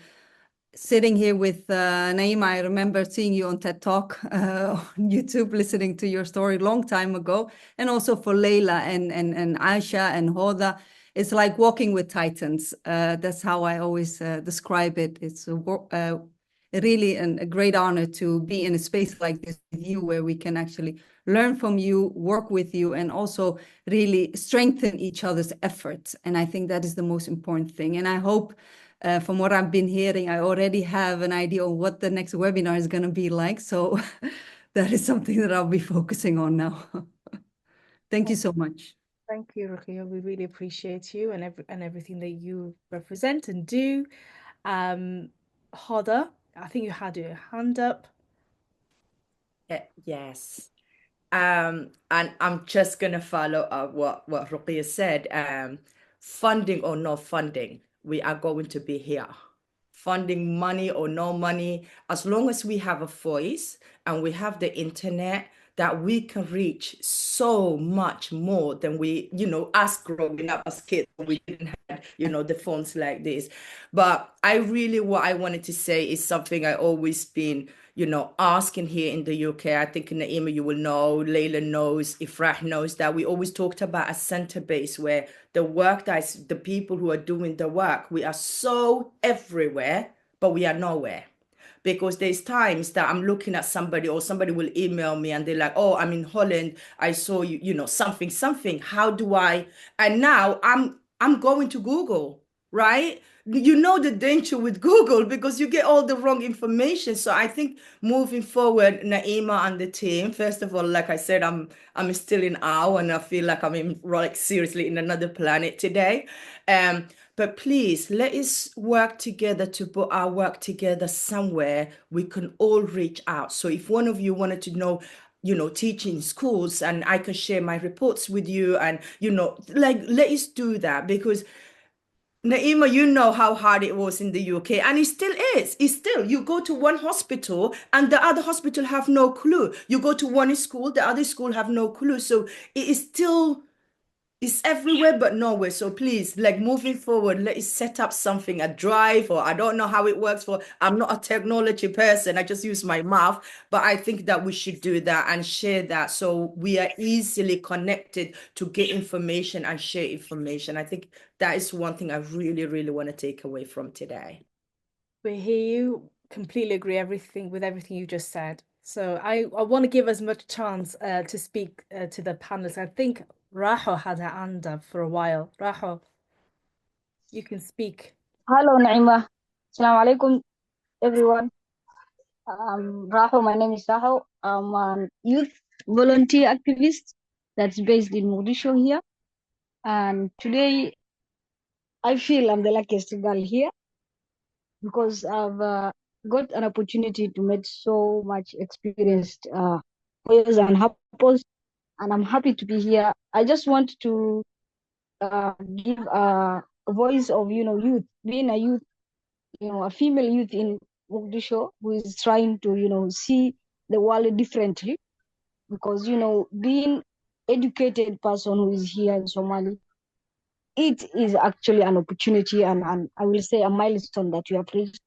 sitting here with Naima. I remember seeing you on TED Talk on YouTube, listening to your story a long time ago. And also for Leila and Aisha and Hoda. It's like walking with titans. That's how I always describe it. It's really a great honor to be in a space like this with you, where we can actually learn from you, work with you, and also really strengthen each other's efforts. And I think that is the most important thing. And I hope from what I've been hearing, I already have an idea of what the next webinar is going to be like. So that is something that I'll be focusing on now. Thank you so much. Thank you, Ruqiya. We really appreciate you and everything that you represent and do. Hoda, I think you had your hand up. Yes. And I'm just gonna follow up what Ruqiya said. Funding or no funding, we are going to be here. Funding, money or no money, as long as we have a voice and we have the internet, that we can reach so much more than we, us growing up as kids, we didn't have, the phones like this. But what I wanted to say is something I always been, asking here in the UK. I think Naima, you will know, Layla knows, Ifrah knows that we always talked about a center base where the people who are doing the work, we are so everywhere, but we are nowhere. Because there's times that I'm looking at somebody or somebody will email me and they're like, oh, I'm in Holland. I saw you, something. How do I? And now I'm going to Google, right? You know the danger with Google because you get all the wrong information. So I think moving forward, Naima and the team, first of all, like I said, I'm still in awe and I feel like seriously in another planet today. But please let us work together to put our work together somewhere we can all reach out. So if one of you wanted to know, teaching schools, and I can share my reports with you, and let us do that, because Naima, you know how hard it was in the UK, and it still is. It's still, you go to one hospital and the other hospital have no clue. You go to one school, the other school have no clue. So it is still, it's everywhere but nowhere. So please, moving forward, let's set up something, a drive, or I don't know how it works I'm not a technology person. I just use my mouth, but I think that we should do that and share that so we are easily connected to get information and share information. I think that is one thing I really, really want to take away from today. We hear you, completely agree with everything you just said. So I want to give as much chance to speak to the panelists. I think Raho had her hand up for a while. Raho, you can speak. Hello, Naima. Assalamu alaikum, everyone. Raho, my name is Raho. I'm a youth volunteer activist that's based in Mogadishu here. And today, I feel I'm the luckiest girl here because I've got an opportunity to meet so much experienced players and couples, and I'm happy to be here. I just want to give a voice of, youth, being a youth, a female youth in Mogadishu who is trying to, see the world differently, because, being educated person who is here in Somali, it is actually an opportunity and I will say a milestone that you have reached,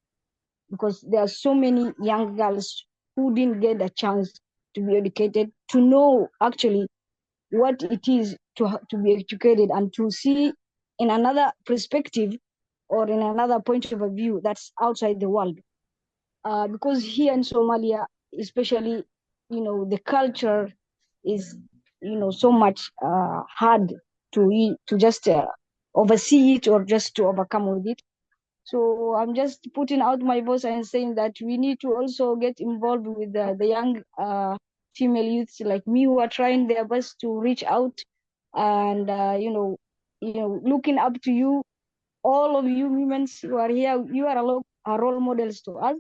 because there are so many young girls who didn't get a chance to be educated, to know actually what it is to be educated and to see in another perspective or in another point of view that's outside the world. Because here in Somalia, especially, the culture is, so much hard to just oversee it or just to overcome with it. So I'm just putting out my voice and saying that we need to also get involved with the young female youths like me who are trying their best to reach out and looking up to you, all of you women who are here. You are role models to us.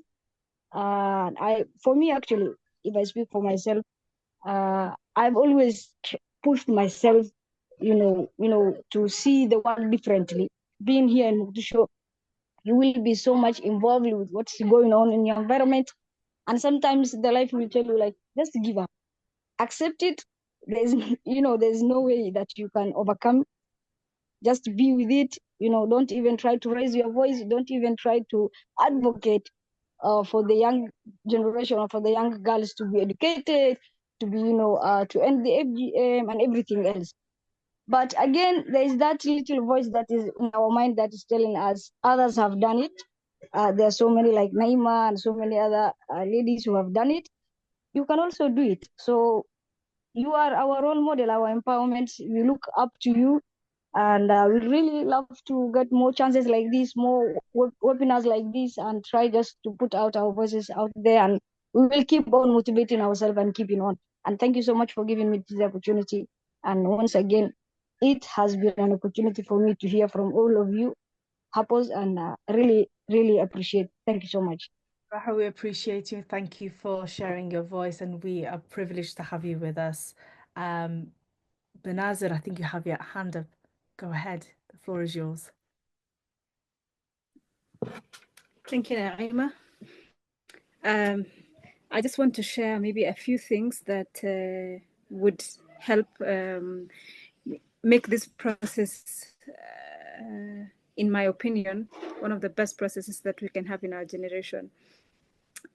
For me, actually, if I speak for myself, I've always pushed myself, to see the world differently. Being here in Mogadishu, you will be so much involved with what's going on in your environment, and sometimes the life will tell you like, just give up, accept it. There's, there's no way that you can overcome. Just be with it. Don't even try to raise your voice. Don't even try to advocate for the young generation or for the young girls to be educated, to be, to end the FGM and everything else. But again, there is that little voice that is in our mind that is telling us others have done it. There are so many like Naima and so many other ladies who have done it. You can also do it. So you are our role model, our empowerment. We look up to you. And we really love to get more chances like this, more webinars like this, and try just to put out our voices out there. And we will keep on motivating ourselves and keeping on. And thank you so much for giving me this opportunity. And once again, it has been an opportunity for me to hear from all of you, couples, and really, really appreciate. Thank you so much. Raha, we appreciate you. Thank you for sharing your voice, and we are privileged to have you with us. Benazir, I think you have your hand up. Go ahead. The floor is yours. Thank you, Naima. I just want to share maybe a few things that would help make this process, in my opinion, one of the best processes that we can have in our generation.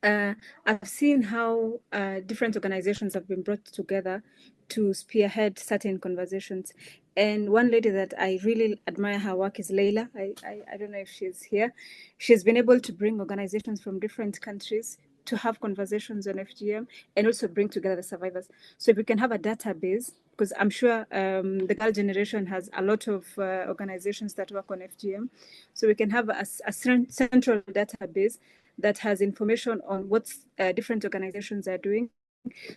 I've seen how different organizations have been brought together to spearhead certain conversations. And one lady that I really admire her work is Leila. I don't know if she's here. She's been able to bring organizations from different countries to have conversations on FGM and also bring together the survivors. So if we can have a database, because I'm sure the girl generation has a lot of organizations that work on FGM. So we can have a central database that has information on what different organizations are doing.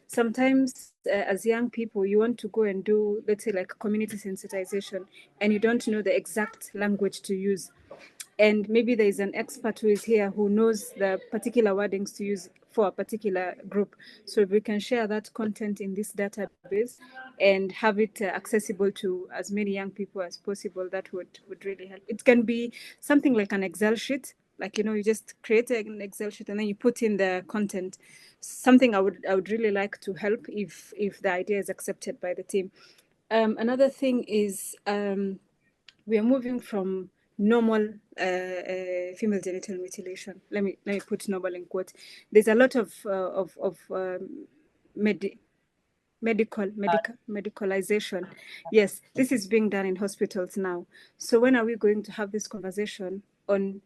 Sometimes as young people, you want to go and do, let's say, like community sensitization, and you don't know the exact language to use. And maybe there is an expert who is here who knows the particular wordings to use for a particular group. So if we can share that content in this database and have it accessible to as many young people as possible, that would really help. It can be something like an Excel sheet, like, you know, you just create an Excel sheet and then you put in the content. Something I would really like to help if the idea is accepted by the team. Another thing is we are moving from normal female genital mutilation. Let me put normal in quotes. There's a lot of medicalization. Yes, this is being done in hospitals now. So when are we going to have this conversation on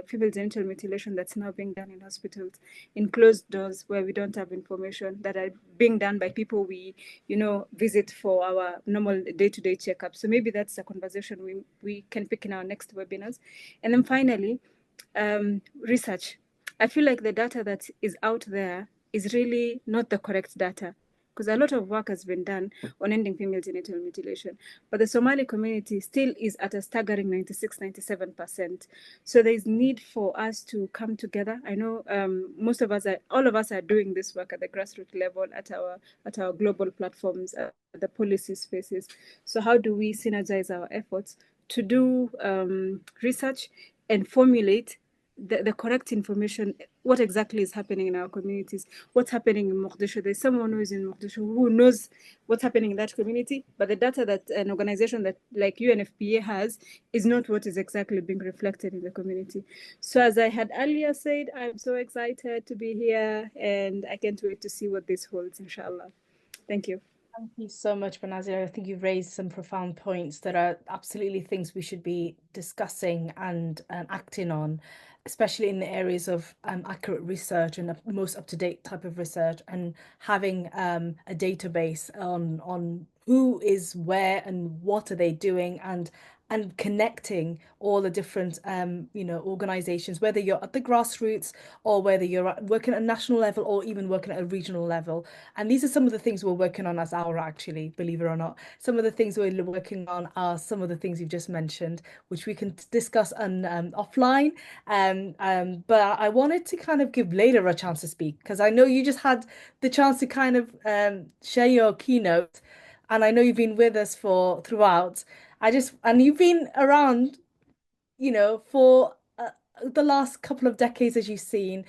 female genital mutilation that's now being done in hospitals, in closed doors, where we don't have information, that are being done by people we, you know, visit for our normal day-to-day checkup? So maybe that's a conversation we can pick in our next webinars. And then finally, research. I feel like the data that is out there is really not the correct data, because a lot of work has been done on ending female genital mutilation. But the Somali community still is at a staggering 96-97%. So there is need for us to come together. I know all of us are doing this work at the grassroots level, at our global platforms, at the policy spaces. So how do we synergize our efforts to do research and formulate the correct information, what exactly is happening in our communities, what's happening in Mogadishu? There's someone who is in Mogadishu who knows what's happening in that community, but the data that an organization that like UNFPA has is not what is exactly being reflected in the community. So as I had earlier said, I'm so excited to be here and I can't wait to see what this holds, inshallah. Thank you. Thank you so much, Banazir. I think you've raised some profound points that are absolutely things we should be discussing and acting on, especially in the areas of accurate research and the most up-to-date type of research, and having a database on who is where and what are they doing, and connecting all the different organizations, whether you're at the grassroots or whether you're working at a national level or even working at a regional level. And these are some of the things we're working on as Aura, actually, believe it or not. Some of the things we're working on are some of the things you've just mentioned, which we can discuss offline. But I wanted to kind of give Layla a chance to speak, because I know you just had the chance to kind of share your keynote, and I know you've been with us throughout. And you've been around, for the last couple of decades, as you've seen.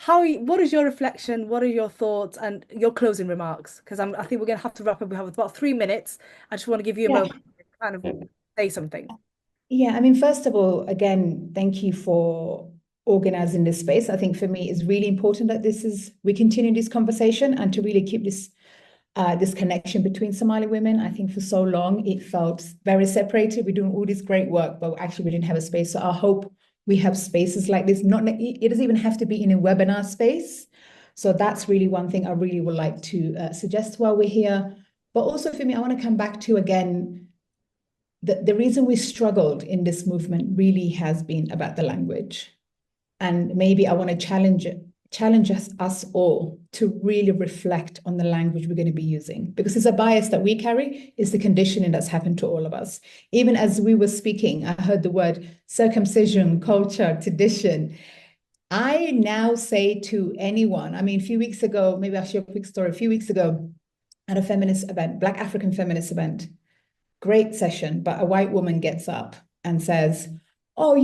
What is your reflection? What are your thoughts and your closing remarks? Because I think we're going to have to wrap up. We have about 3 minutes. I just want to give you a moment to kind of say something. Yeah, I mean, first of all, again, thank you for organizing this space. I think for me, it's really important that we continue this conversation and to really keep this connection between Somali women. I think for so long it felt very separated. We're doing all this great work, but actually we didn't have a space. So I hope we have spaces like this. It doesn't even have to be in a webinar space. So that's really one thing I really would like to suggest while we're here. But also for me, I want to come back to, again, the reason we struggled in this movement really has been about the language. And maybe I want to challenge us all to really reflect on the language we're going to be using, because it's a bias that we carry, is the conditioning that's happened to all of us. Even as we were speaking, I heard the word circumcision, culture, tradition. I now say to anyone, I mean, a few weeks ago, maybe I'll share a quick story. A few weeks ago at a feminist event, Black African feminist event, great session, but a white woman gets up and says, oh,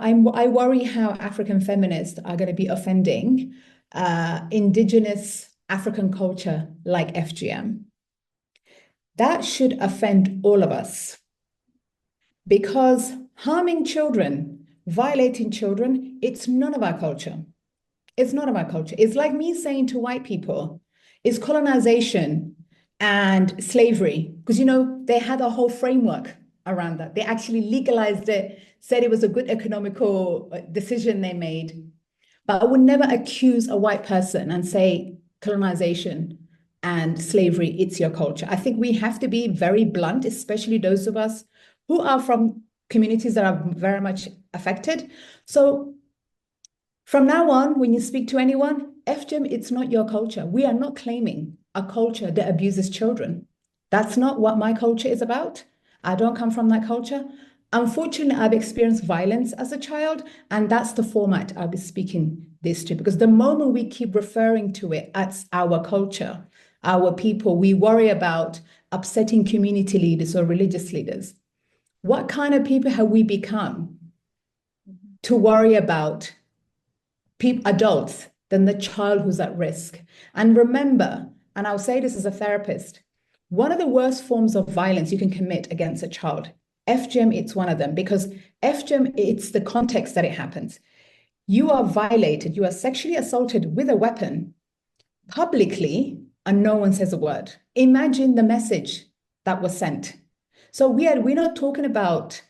I worry how African feminists are going to be offending indigenous African culture like FGM. That should offend all of us because harming children, violating children, it's none of our culture. It's none of our culture. It's like me saying to white people, it's colonization and slavery, because, you know, they had a whole framework around that. They actually legalized it, said it was a good economical decision they made. But I would never accuse a white person and say colonization and slavery, it's your culture. I think we have to be very blunt, especially those of us who are from communities that are very much affected. So from now on, when you speak to anyone, FGM, it's not your culture. We are not claiming a culture that abuses children. That's not what my culture is about. I don't come from that culture. Unfortunately, I've experienced violence as a child, and that's the format I'll be speaking this to, because the moment we keep referring to it as our culture, our people, we worry about upsetting community leaders or religious leaders. What kind of people have we become to worry about adults than the child who's at risk? And remember, and I'll say this as a therapist, one of the worst forms of violence you can commit against a child, FGM, it's one of them, because FGM, it's the context that it happens. You are violated, you are sexually assaulted with a weapon publicly, and no one says a word. Imagine the message that was sent. So we're not talking about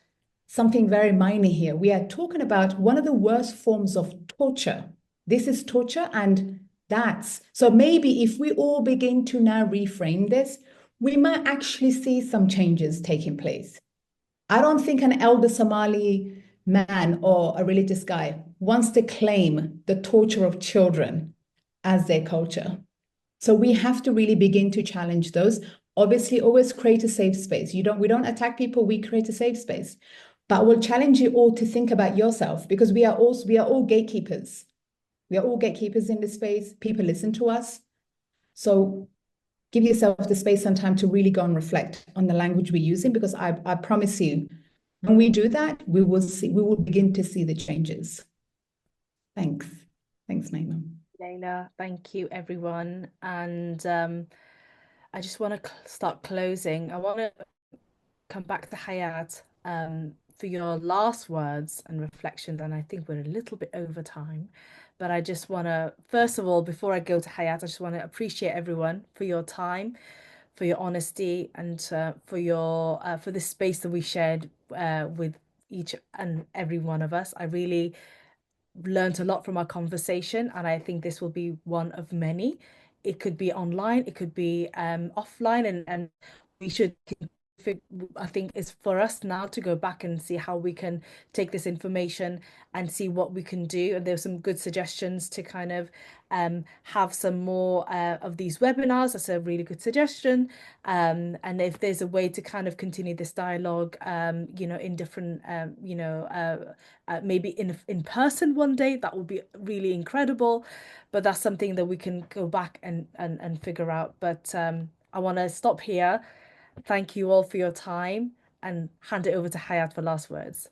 something very minor here. We are talking about one of the worst forms of torture. This is torture, and that's so maybe if we all begin to now reframe this, we might actually see some changes taking place. I don't think an elder Somali man or a religious guy wants to claim the torture of children as their culture. So we have to really begin to challenge those. Obviously, always create a safe space. We don't attack people, we create a safe space. But we'll challenge you all to think about yourself, because we are all gatekeepers. We are all gatekeepers in this space. People listen to us. So give yourself the space and time to really go and reflect on the language we're using, because I promise you, when we do that, we will begin to see the changes. Thanks. Thanks, Naima. Leila, thank you, everyone. And I just want to start closing. I want to come back to Hayat for your last words and reflections. And I think we're a little bit over time. But I just want to, first of all, before I go to Hayat, I just want to appreciate everyone for your time, for your honesty, and for this space that we shared with each and every one of us. I really learned a lot from our conversation, and I think this will be one of many. It could be online, it could be offline, and we should I think it's for us now to go back and see how we can take this information and see what we can do. And there's some good suggestions to kind of have some more of these webinars. That's a really good suggestion. And if there's a way to kind of continue this dialogue, in different, maybe in person one day, that would be really incredible. But that's something that we can go back and figure out. But I want to stop here. Thank you all for your time, and hand it over to Hayat for last words.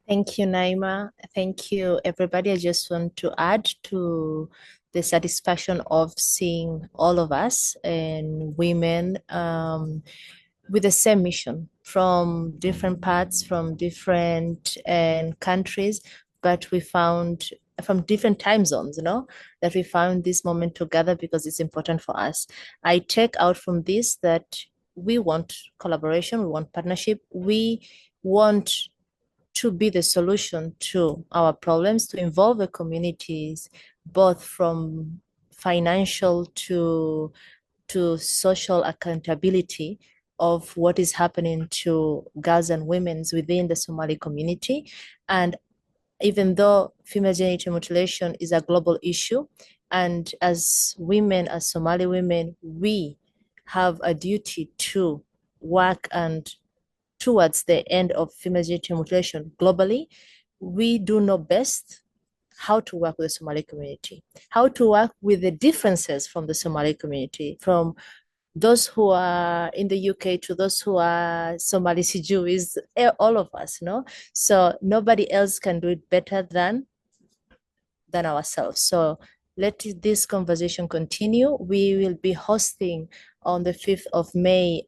Thank you, Naima. Thank you, everybody. I just want to add to the satisfaction of seeing all of us and women with the same mission from different parts, from different countries, but we found from different time zones, that we found this moment together because it's important for us. I take out from this that we want collaboration, we want partnership, we want to be the solution to our problems, to involve the communities, both from financial to social accountability of what is happening to girls and women within the Somali community. And even though female genital mutilation is a global issue, and as women, as Somali women, we have a duty to work and towards the end of female genital mutilation globally, we do know best how to work with the Somali community, how to work with the differences from the Somali community, from those who are in the UK to those who are Somali Jews, all of us, So nobody else can do it better than ourselves. So Let this conversation continue. We will be hosting on the 5th of May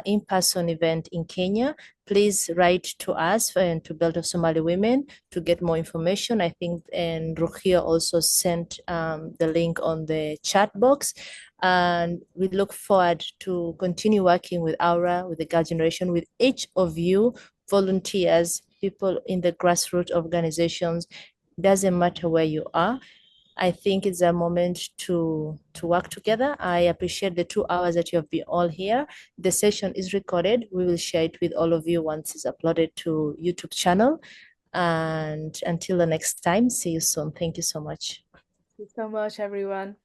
in-person event in Kenya. Please write to us and to Belt of Somali Women to get more information. I think, and Rukhia also sent the link on the chat box. And we look forward to continue working with Aura, with the Girl Generation, with each of you, volunteers, people in the grassroots organizations. Doesn't matter where you are. I think it's a moment to work together. I appreciate the 2 hours that you have been all here. The session is recorded. We will share it with all of you once it's uploaded to YouTube channel. And until the next time, see you soon. Thank you so much. Thank you so much, everyone.